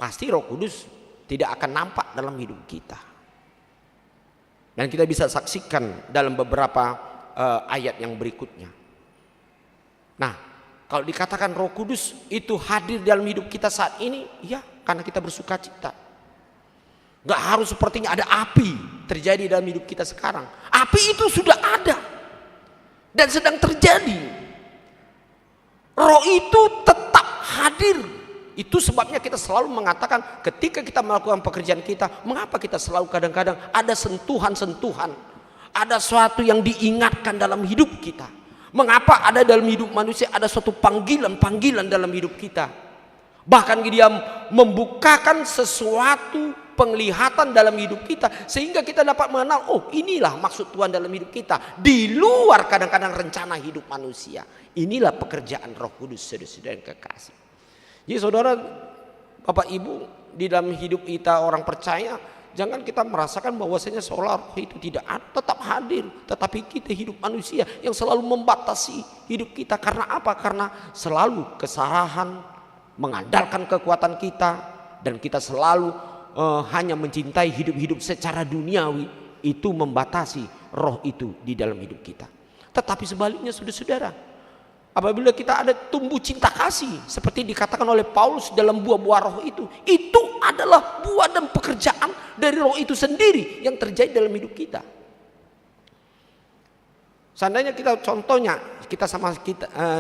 pasti Roh Kudus tidak akan nampak dalam hidup kita. Dan kita bisa saksikan dalam beberapa ayat yang berikutnya. Nah, kalau dikatakan Roh Kudus itu hadir dalam hidup kita saat ini, ya, karena kita bersuka cita. Gak harus sepertinya ada api terjadi dalam hidup kita sekarang. Api itu sudah ada dan sedang terjadi. Roh itu tetap hadir. Itu sebabnya kita selalu mengatakan ketika kita melakukan pekerjaan kita, mengapa kita selalu kadang-kadang ada sentuhan-sentuhan, ada sesuatu yang diingatkan dalam hidup kita. Mengapa ada dalam hidup manusia ada suatu panggilan-panggilan dalam hidup kita. Bahkan dia membukakan sesuatu penglihatan dalam hidup kita sehingga kita dapat mengenal, oh, inilah maksud Tuhan dalam hidup kita, di luar kadang-kadang rencana hidup manusia. Inilah pekerjaan Roh Kudus, saudara-saudara yang kekasih. Jadi saudara, Bapak Ibu, di dalam hidup kita orang percaya, Jangan kita merasakan bahwasanya seolah roh itu tidak ada, tetap hadir. Tetapi kita hidup manusia yang selalu membatasi hidup kita. Karena apa? Karena selalu kesalahan, mengandalkan kekuatan kita, dan kita selalu hanya mencintai hidup-hidup secara duniawi. Itu membatasi roh itu di dalam hidup kita. Tetapi sebaliknya saudara-saudara, apabila kita ada tumbuh cinta kasih seperti dikatakan oleh Paulus dalam buah-buah roh itu adalah buah dan pekerjaan dari roh itu sendiri yang terjadi dalam hidup kita. Seandainya kita contohnya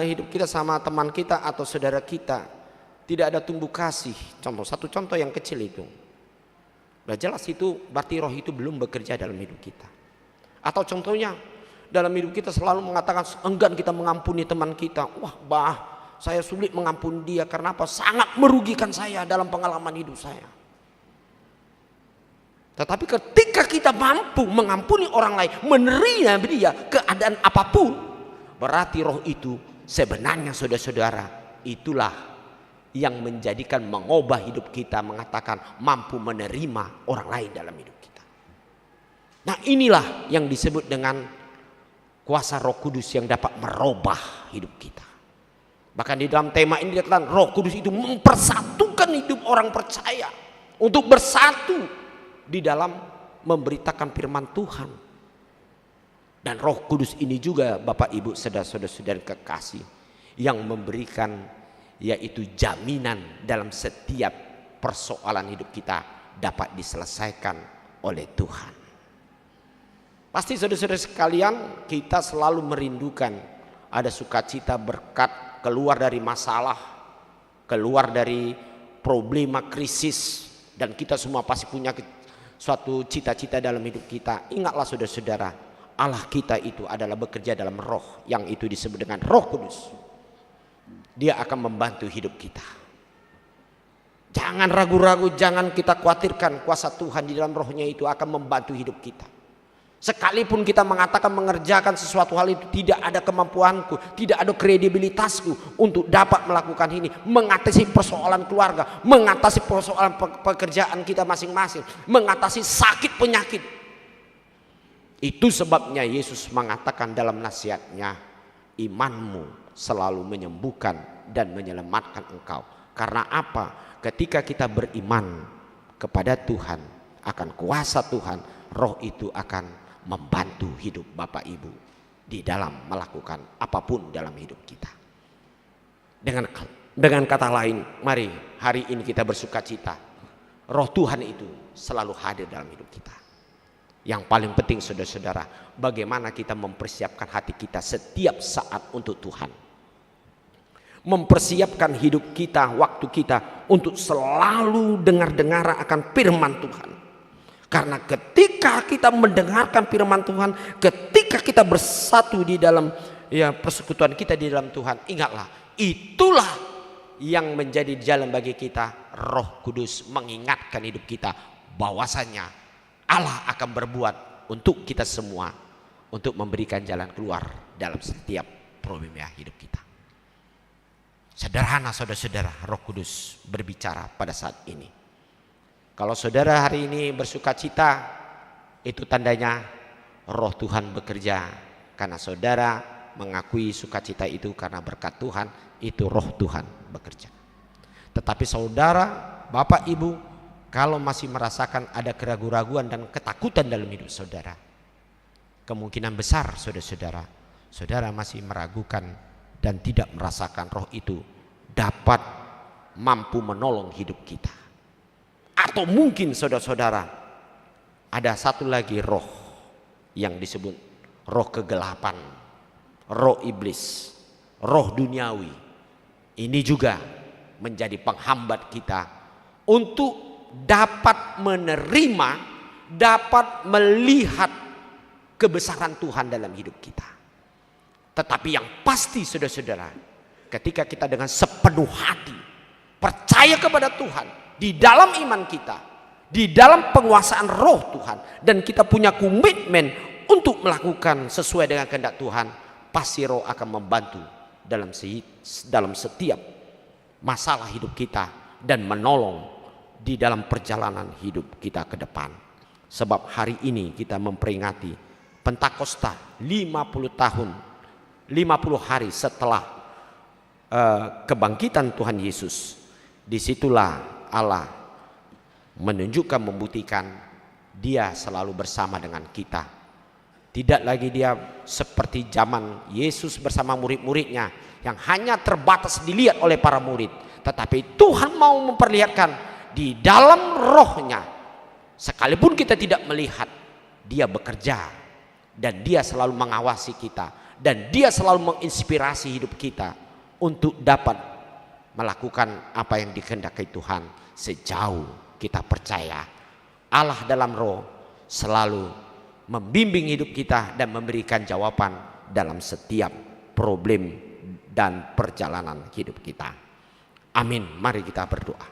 hidup kita sama teman kita atau saudara kita tidak ada tumbuh kasih, satu contoh yang kecil itu, udah jelas itu berarti roh itu belum bekerja dalam hidup kita. Atau contohnya dalam hidup kita selalu mengatakan enggan kita mengampuni teman kita. Wah saya sulit mengampuni dia karena apa? Sangat merugikan saya dalam pengalaman hidup saya. Tetapi ketika kita mampu mengampuni orang lain, menerima dia keadaan apapun, berarti roh itu sebenarnya saudara-saudara itulah yang menjadikan mengubah hidup kita, mengatakan mampu menerima orang lain dalam hidup kita. Nah inilah yang disebut dengan kuasa Roh Kudus yang dapat merubah hidup kita. Bahkan di dalam tema ini dikatakan Roh Kudus itu mempersatukan hidup orang percaya untuk bersatu di dalam memberitakan firman Tuhan. Dan Roh Kudus ini juga Bapak Ibu saudara-saudara kekasih yang memberikan yaitu jaminan dalam setiap persoalan hidup kita dapat diselesaikan oleh Tuhan. Pasti saudara-saudara sekalian kita selalu merindukan ada sukacita berkat keluar dari masalah, keluar dari problema krisis, dan kita semua pasti punya suatu cita-cita dalam hidup kita. Ingatlah saudara-saudara, Allah kita itu adalah bekerja dalam roh yang itu disebut dengan Roh Kudus. Dia akan membantu hidup kita. Jangan ragu-ragu, jangan kita khawatirkan, kuasa Tuhan di dalam rohnya itu akan membantu hidup kita. Sekalipun kita mengatakan mengerjakan sesuatu hal itu tidak ada kemampuanku, tidak ada kredibilitasku untuk dapat melakukan ini, mengatasi persoalan keluarga, mengatasi persoalan pekerjaan kita masing-masing, mengatasi sakit penyakit. Itu sebabnya Yesus mengatakan dalam nasihatnya, imanmu selalu menyembuhkan dan menyelamatkan engkau. Karena apa? Ketika kita beriman kepada Tuhan, akan kuasa Tuhan, roh itu akan membantu hidup Bapak Ibu di dalam melakukan apapun dalam hidup kita. Dengan kata lain, mari hari ini kita bersuka cita. Roh Tuhan itu selalu hadir dalam hidup kita. Yang paling penting saudara-saudara, bagaimana kita mempersiapkan hati kita setiap saat untuk Tuhan. Mempersiapkan hidup kita, waktu kita untuk selalu dengar-dengar akan firman Tuhan. Karena ketika kita mendengarkan firman Tuhan, ketika kita bersatu di dalam persekutuan kita di dalam Tuhan, ingatlah itulah yang menjadi jalan bagi kita. Roh Kudus mengingatkan hidup kita bahwasanya Allah akan berbuat untuk kita semua, untuk memberikan jalan keluar dalam setiap problema hidup kita. Sederhana saudara-saudara, Roh Kudus berbicara pada saat ini. Kalau saudara hari ini bersuka cita, itu tandanya roh Tuhan bekerja. Karena saudara mengakui sukacita itu karena berkat Tuhan, itu roh Tuhan bekerja. Tetapi saudara, Bapak Ibu, kalau masih merasakan ada keraguan-raguan dan ketakutan dalam hidup saudara, kemungkinan besar saudara-saudara, saudara masih meragukan dan tidak merasakan roh itu dapat mampu menolong hidup kita. Atau mungkin saudara-saudara ada satu lagi roh yang disebut roh kegelapan, roh iblis, roh duniawi. Ini juga menjadi penghambat kita untuk dapat menerima, dapat melihat kebesaran Tuhan dalam hidup kita. Tetapi yang pasti saudara-saudara, ketika kita dengan sepenuh hati percaya kepada Tuhan, di dalam iman kita, di dalam penguasaan roh Tuhan, dan kita punya komitmen untuk melakukan sesuai dengan kehendak Tuhan, pasti roh akan membantu dalam setiap masalah hidup kita dan menolong di dalam perjalanan hidup kita ke depan. Sebab hari ini kita memperingati Pentakosta 50 tahun, 50 hari setelah kebangkitan Tuhan Yesus. Disitulah Allah menunjukkan, membuktikan Dia selalu bersama dengan kita. Tidak lagi Dia seperti zaman Yesus bersama murid-muridnya yang hanya terbatas dilihat oleh para murid. Tetapi Tuhan mau memperlihatkan di dalam rohnya, sekalipun kita tidak melihat, Dia bekerja dan Dia selalu mengawasi kita, dan Dia selalu menginspirasi hidup kita untuk dapat melakukan apa yang dikehendaki Tuhan. Sejauh kita percaya Allah dalam roh selalu membimbing hidup kita dan memberikan jawaban dalam setiap problem dan perjalanan hidup kita. Amin. Mari kita berdoa.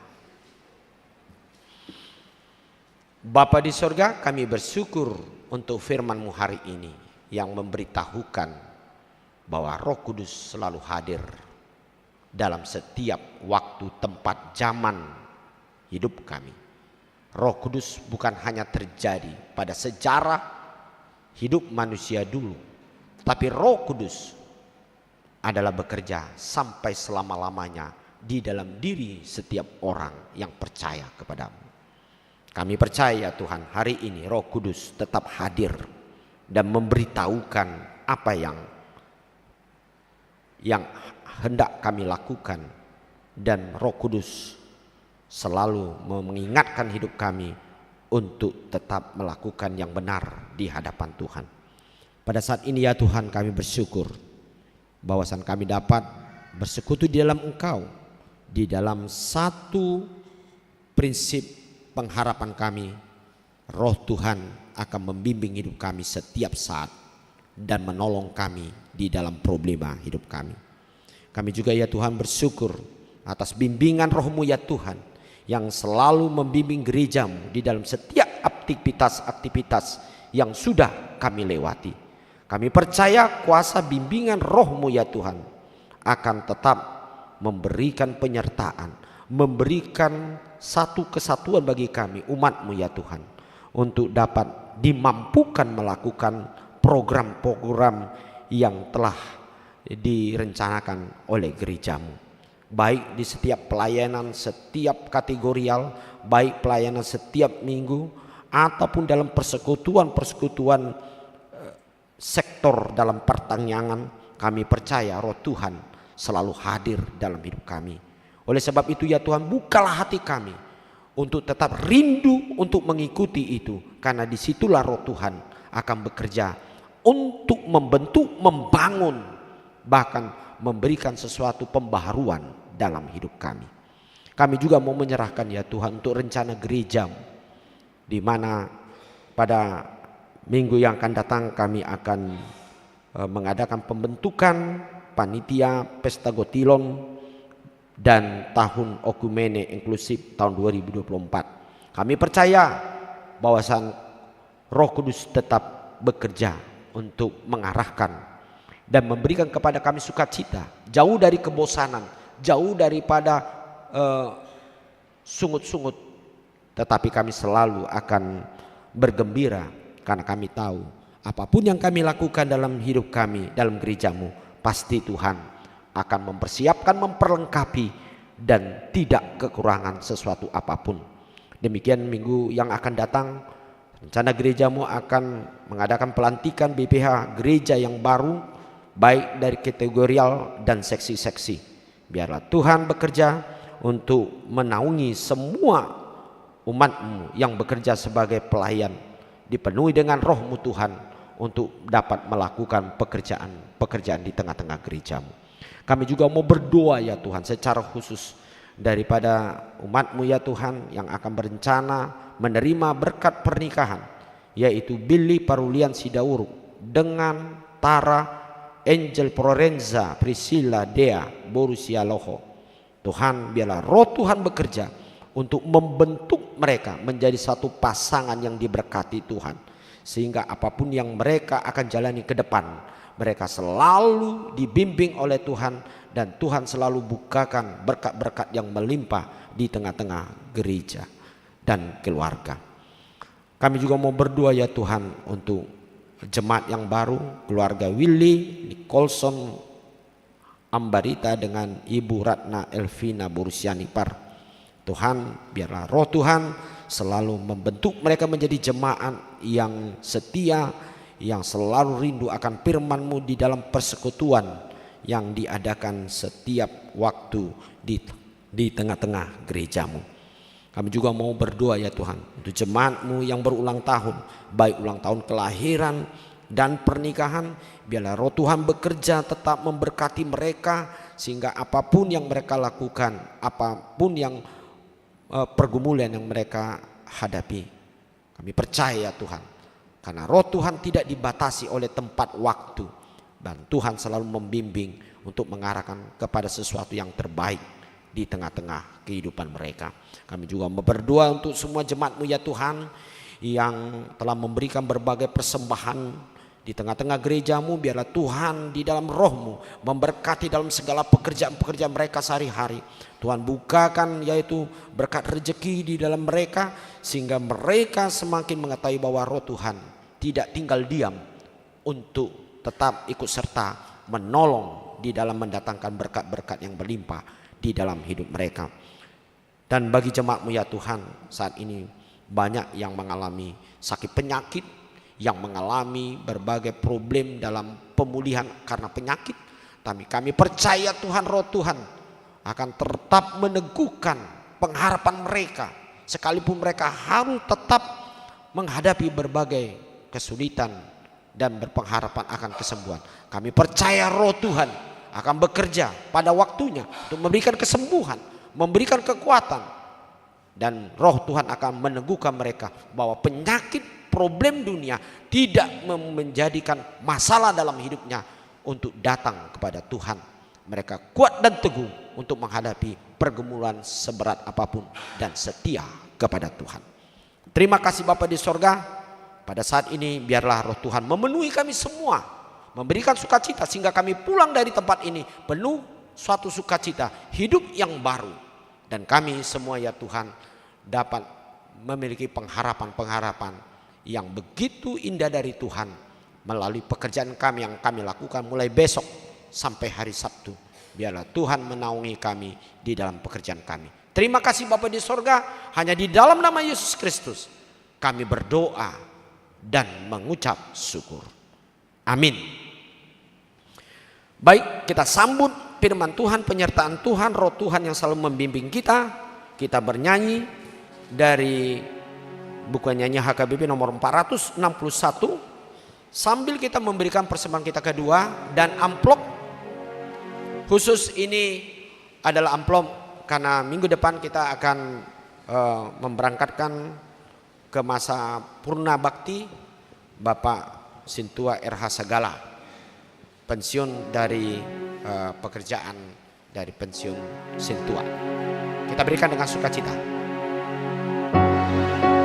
Bapa di sorga, kami bersyukur untuk firman-Mu hari ini yang memberitahukan bahwa Roh Kudus selalu hadir dalam setiap waktu, tempat, zaman hidup kami. Roh Kudus bukan hanya terjadi pada sejarah hidup manusia dulu, tapi Roh Kudus adalah bekerja sampai selama-lamanya di dalam diri setiap orang yang percaya kepadamu. Kami percaya Tuhan, hari ini Roh Kudus tetap hadir dan memberitahukan apa yang hendak kami lakukan, dan Roh Kudus selalu mengingatkan hidup kami untuk tetap melakukan yang benar di hadapan Tuhan. Pada saat ini ya Tuhan, kami bersyukur bahwasan kami dapat bersekutu di dalam Engkau, di dalam satu prinsip pengharapan kami. Roh Tuhan akan membimbing hidup kami setiap saat dan menolong kami di dalam problema hidup kami. Kami juga ya Tuhan bersyukur atas bimbingan Roh-Mu ya Tuhan, yang selalu membimbing gereja-Mu di dalam setiap aktivitas-aktivitas yang sudah kami lewati. Kami percaya kuasa bimbingan Roh-Mu ya Tuhan akan tetap memberikan penyertaan, memberikan satu kesatuan bagi kami umat-Mu ya Tuhan, untuk dapat dimampukan melakukan program-program yang telah direncanakan oleh gereja-Mu. Baik di setiap pelayanan, setiap kategorial, baik pelayanan setiap minggu, ataupun dalam persekutuan-persekutuan sektor dalam pertanyaan. Kami percaya Roh Tuhan selalu hadir dalam hidup kami. Oleh sebab itu ya Tuhan, bukalah hati kami untuk tetap rindu untuk mengikuti itu, karena disitulah Roh Tuhan akan bekerja untuk membentuk, membangun, bahkan memberikan sesuatu pembaharuan dalam hidup kami. Kami juga mau menyerahkan ya Tuhan untuk rencana gereja, di mana pada minggu yang akan datang kami akan mengadakan pembentukan panitia Pesta Gotilon dan tahun Okumene Inklusif tahun 2024. Kami percaya bahwasan Roh Kudus tetap bekerja untuk mengarahkan dan memberikan kepada kami sukacita, jauh dari kebosanan, jauh daripada sungut-sungut, tetapi kami selalu akan bergembira karena kami tahu apapun yang kami lakukan dalam hidup kami, dalam gereja-Mu, pasti Tuhan akan mempersiapkan, memperlengkapi, dan tidak kekurangan sesuatu apapun. Demikian minggu yang akan datang, rencana gereja-Mu akan mengadakan pelantikan BPH gereja yang baru, baik dari kategorial dan seksi-seksi. Biarlah Tuhan bekerja untuk menaungi semua umat-Mu yang bekerja sebagai pelayan, dipenuhi dengan Roh-Mu Tuhan untuk dapat melakukan pekerjaan di tengah-tengah gereja-Mu. Kami juga mau berdoa ya Tuhan secara khusus daripada umat-Mu ya Tuhan yang akan berencana menerima berkat pernikahan, yaitu Billy Parulian Sidauruk dengan Tara Angel Prorenza Priscilla Dea Borussia Loho. Tuhan, biarlah Roh Tuhan bekerja untuk membentuk mereka menjadi satu pasangan yang diberkati Tuhan, sehingga apapun yang mereka akan jalani ke depan, mereka selalu dibimbing oleh Tuhan, dan Tuhan selalu bukakan berkat-berkat yang melimpah di tengah-tengah gereja dan keluarga. Kami juga mau berdoa ya Tuhan untuk jemaat yang baru, keluarga Willy, Nicholson, Ambarita dengan Ibu Ratna Elvina Borusianipar. Tuhan, biarlah roh Tuhan selalu membentuk mereka menjadi jemaat yang setia, yang selalu rindu akan firman-Mu di dalam persekutuan yang diadakan setiap waktu di tengah-tengah gereja-Mu. Kami juga mau berdoa ya Tuhan untuk jemaat-Mu yang berulang tahun, baik ulang tahun kelahiran dan pernikahan. Biarlah roh Tuhan bekerja tetap memberkati mereka, sehingga apapun yang mereka lakukan, apapun yang pergumulan yang mereka hadapi, kami percaya Tuhan, karena roh Tuhan tidak dibatasi oleh tempat waktu, dan Tuhan selalu membimbing untuk mengarahkan kepada sesuatu yang terbaik di tengah-tengah kehidupan mereka. Kami juga berdoa untuk semua jemaat-Mu ya Tuhan yang telah memberikan berbagai persembahan di tengah-tengah gereja-Mu. Biarlah Tuhan di dalam roh-Mu memberkati dalam segala pekerjaan-pekerjaan mereka sehari-hari. Tuhan bukakan yaitu berkat rezeki di dalam mereka, sehingga mereka semakin mengetahui bahwa roh Tuhan tidak tinggal diam untuk tetap ikut serta menolong di dalam mendatangkan berkat-berkat yang berlimpah di dalam hidup mereka. Dan bagi jemaat-Mu ya Tuhan, saat ini banyak yang mengalami sakit penyakit, yang mengalami berbagai problem dalam pemulihan karena penyakit. Tapi kami percaya Tuhan, roh Tuhan akan tetap meneguhkan pengharapan mereka, sekalipun mereka harus tetap menghadapi berbagai kesulitan dan berpengharapan akan kesembuhan. Kami percaya roh Tuhan akan bekerja pada waktunya untuk memberikan kesembuhan, memberikan kekuatan, dan roh Tuhan akan meneguhkan mereka bahwa penyakit, problem dunia tidak menjadikan masalah dalam hidupnya untuk datang kepada Tuhan. Mereka kuat dan teguh untuk menghadapi pergumulan seberat apapun dan setia kepada Tuhan. Terima kasih Bapa di sorga. Pada saat ini biarlah roh Tuhan memenuhi kami semua, memberikan sukacita sehingga kami pulang dari tempat ini penuh suatu sukacita, hidup yang baru. Dan kami semua ya Tuhan dapat memiliki pengharapan-pengharapan yang begitu indah dari Tuhan melalui pekerjaan kami yang kami lakukan mulai besok sampai hari Sabtu. Biarlah Tuhan menaungi kami di dalam pekerjaan kami. Terima kasih Bapa di sorga, hanya di dalam nama Yesus Kristus kami berdoa dan mengucap syukur. Amin. Baik, kita sambut firman Tuhan, penyertaan Tuhan, roh Tuhan yang selalu membimbing kita. Kita bernyanyi dari buku nyanyi HKBP nomor 461 sambil kita memberikan persembahan kita kedua. Dan amplop khusus ini adalah amplop karena minggu depan kita akan memberangkatkan ke masa purna bakti Bapak Sintua RH Sagala, pensiun dari pekerjaan dari pensiun Sintua. Kita berikan dengan sukacita. Firman-Mu di hatiku.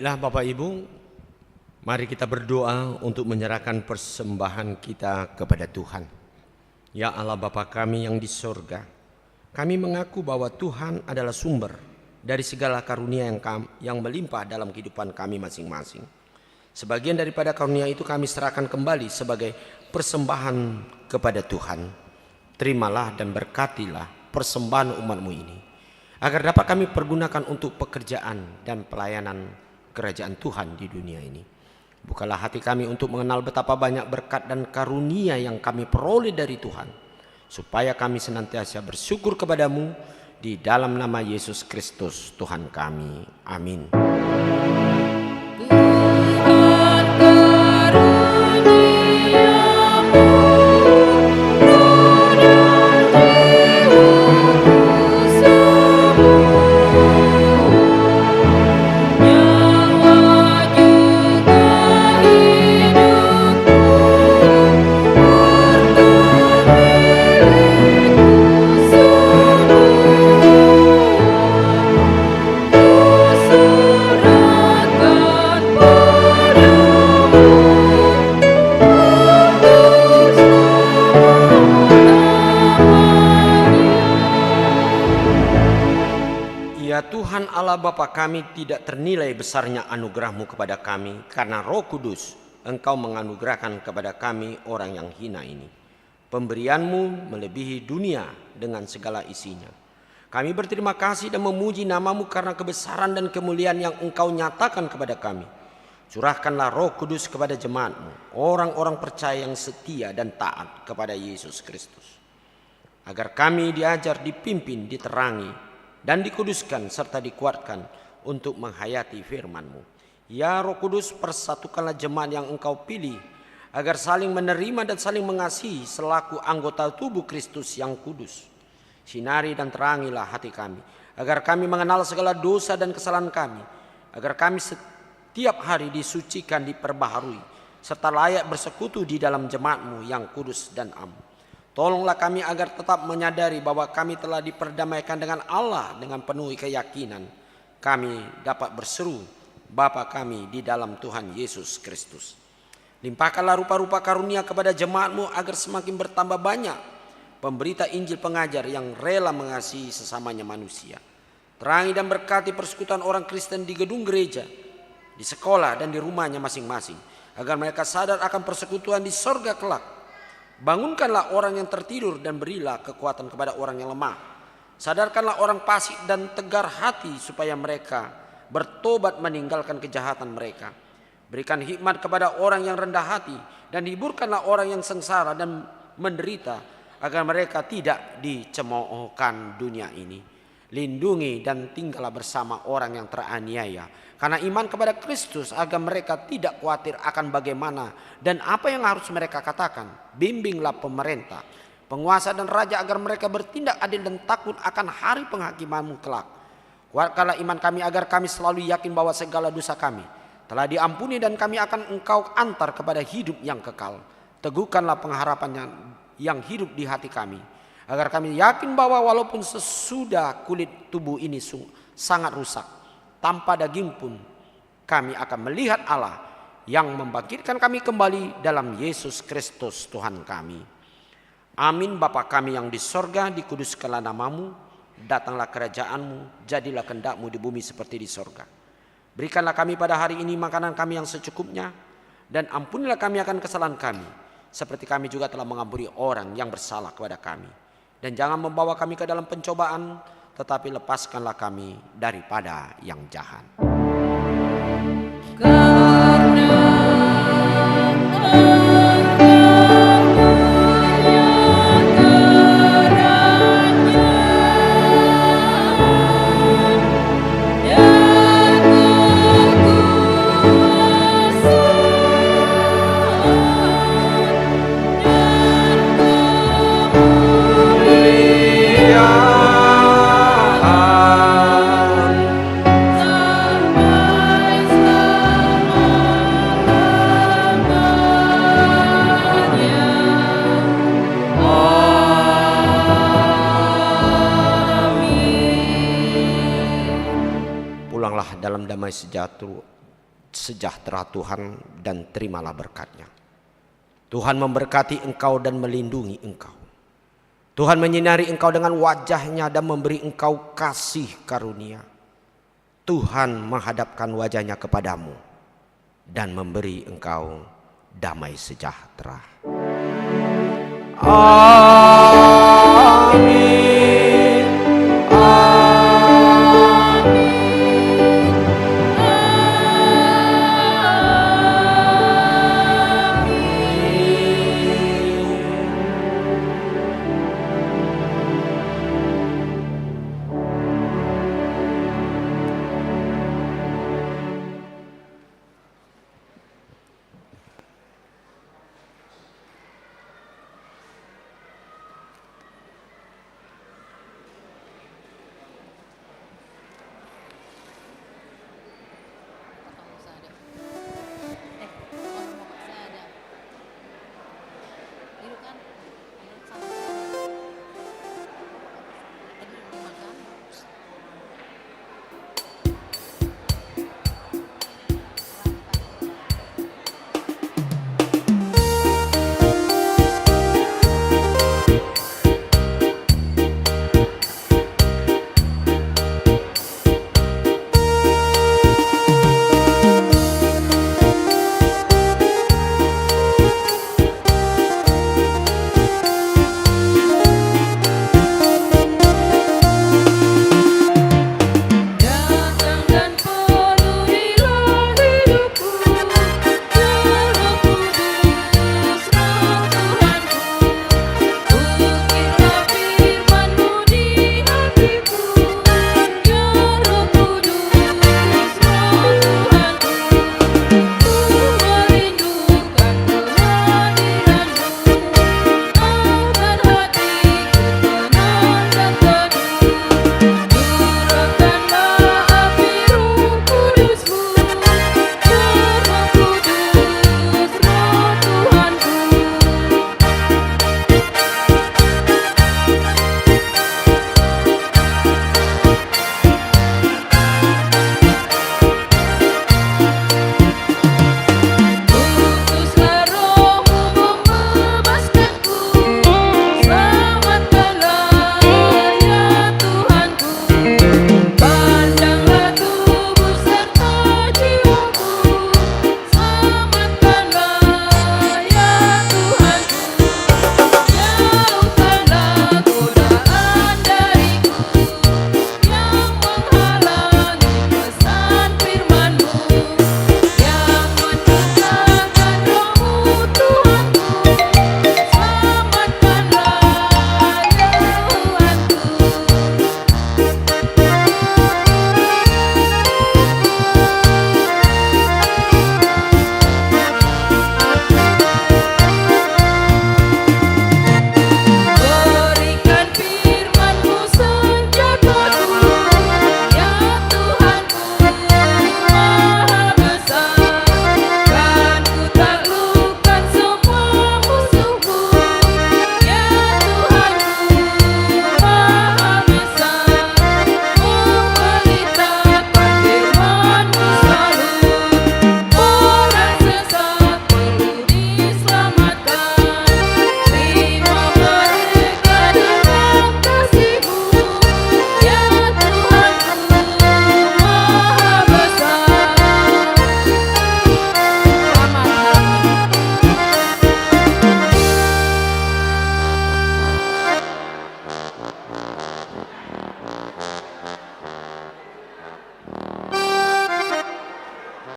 Baiklah Bapak Ibu, mari kita berdoa untuk menyerahkan persembahan kita kepada Tuhan. Ya Allah Bapa kami yang di sorga, kami mengaku bahwa Tuhan adalah sumber dari segala karunia yang melimpah dalam kehidupan kami masing-masing. Sebagian daripada karunia itu kami serahkan kembali sebagai persembahan kepada Tuhan. Terimalah dan berkatilah persembahan umat-Mu ini, agar dapat kami pergunakan untuk pekerjaan dan pelayanan kerajaan Tuhan di dunia ini. Bukalah hati kami untuk mengenal betapa banyak berkat dan karunia yang kami peroleh dari Tuhan, supaya kami senantiasa bersyukur kepadamu di dalam nama Yesus Kristus Tuhan kami. Amin. Tuhan Allah Bapa kami, tidak ternilai besarnya anugerah-Mu kepada kami, karena Roh Kudus Engkau menganugerahkan kepada kami orang yang hina ini. Pemberian-Mu melebihi dunia dengan segala isinya. Kami berterima kasih dan memuji nama-Mu karena kebesaran dan kemuliaan yang Engkau nyatakan kepada kami. Curahkanlah Roh Kudus kepada jemaat-Mu, orang-orang percaya yang setia dan taat kepada Yesus Kristus, agar kami diajar, dipimpin, diterangi, dan dikuduskan serta dikuatkan untuk menghayati firman-Mu. Ya Roh Kudus, persatukanlah jemaat yang Engkau pilih, agar saling menerima dan saling mengasihi selaku anggota tubuh Kristus yang kudus. Sinari dan terangilah hati kami, agar kami mengenal segala dosa dan kesalahan kami, agar kami setiap hari disucikan, diperbaharui, serta layak bersekutu di dalam jemaat-Mu yang kudus dan am. Tolonglah kami agar tetap menyadari bahwa kami telah diperdamaikan dengan Allah dengan penuh keyakinan. Kami dapat berseru, Bapa kami di dalam Tuhan Yesus Kristus. Limpahkanlah rupa-rupa karunia kepada jemaat-Mu agar semakin bertambah banyak pemberita Injil pengajar yang rela mengasihi sesamanya manusia. Terangi dan berkati persekutuan orang Kristen di gedung gereja, di sekolah dan di rumahnya masing-masing, agar mereka sadar akan persekutuan di sorga kelak. Bangunkanlah orang yang tertidur dan berilah kekuatan kepada orang yang lemah. Sadarkanlah orang fasik dan tegar hati supaya mereka bertobat meninggalkan kejahatan mereka. Berikan hikmat kepada orang yang rendah hati dan hiburkanlah orang yang sengsara dan menderita, agar mereka tidak dicemoohkan dunia ini. Lindungi dan tinggallah bersama orang yang teraniaya karena iman kepada Kristus, agar mereka tidak khawatir akan bagaimana dan apa yang harus mereka katakan. Bimbinglah pemerintah, penguasa dan raja, agar mereka bertindak adil dan takut akan hari penghakiman-Mu kelak. Kuatkanlah iman kami agar kami selalu yakin bahwa segala dosa kami telah diampuni dan kami akan Engkau antar kepada hidup yang kekal. Teguhkanlah pengharapan yang hidup di hati kami, agar kami yakin bahwa walaupun sesudah kulit tubuh ini sangat rusak, tanpa daging pun kami akan melihat Allah yang membangkitkan kami kembali dalam Yesus Kristus Tuhan kami. Amin. Bapa kami yang di sorga, dikuduskanlah nama-Mu, datanglah kerajaan-Mu, jadilah kehendak-Mu di bumi seperti di sorga. Berikanlah kami pada hari ini makanan kami yang secukupnya, dan ampunilah kami akan kesalahan kami, seperti kami juga telah mengampuni orang yang bersalah kepada kami. Dan jangan membawa kami ke dalam pencobaan, tetapi lepaskanlah kami daripada yang jahat. Dalam damai sejahtera sejahtera Tuhan dan terimalah berkat-Nya. Tuhan memberkati engkau dan melindungi engkau. Tuhan menyinari engkau dengan wajah-Nya dan memberi engkau kasih karunia. Tuhan menghadapkan wajah-Nya kepadamu dan memberi engkau damai sejahtera. Amin.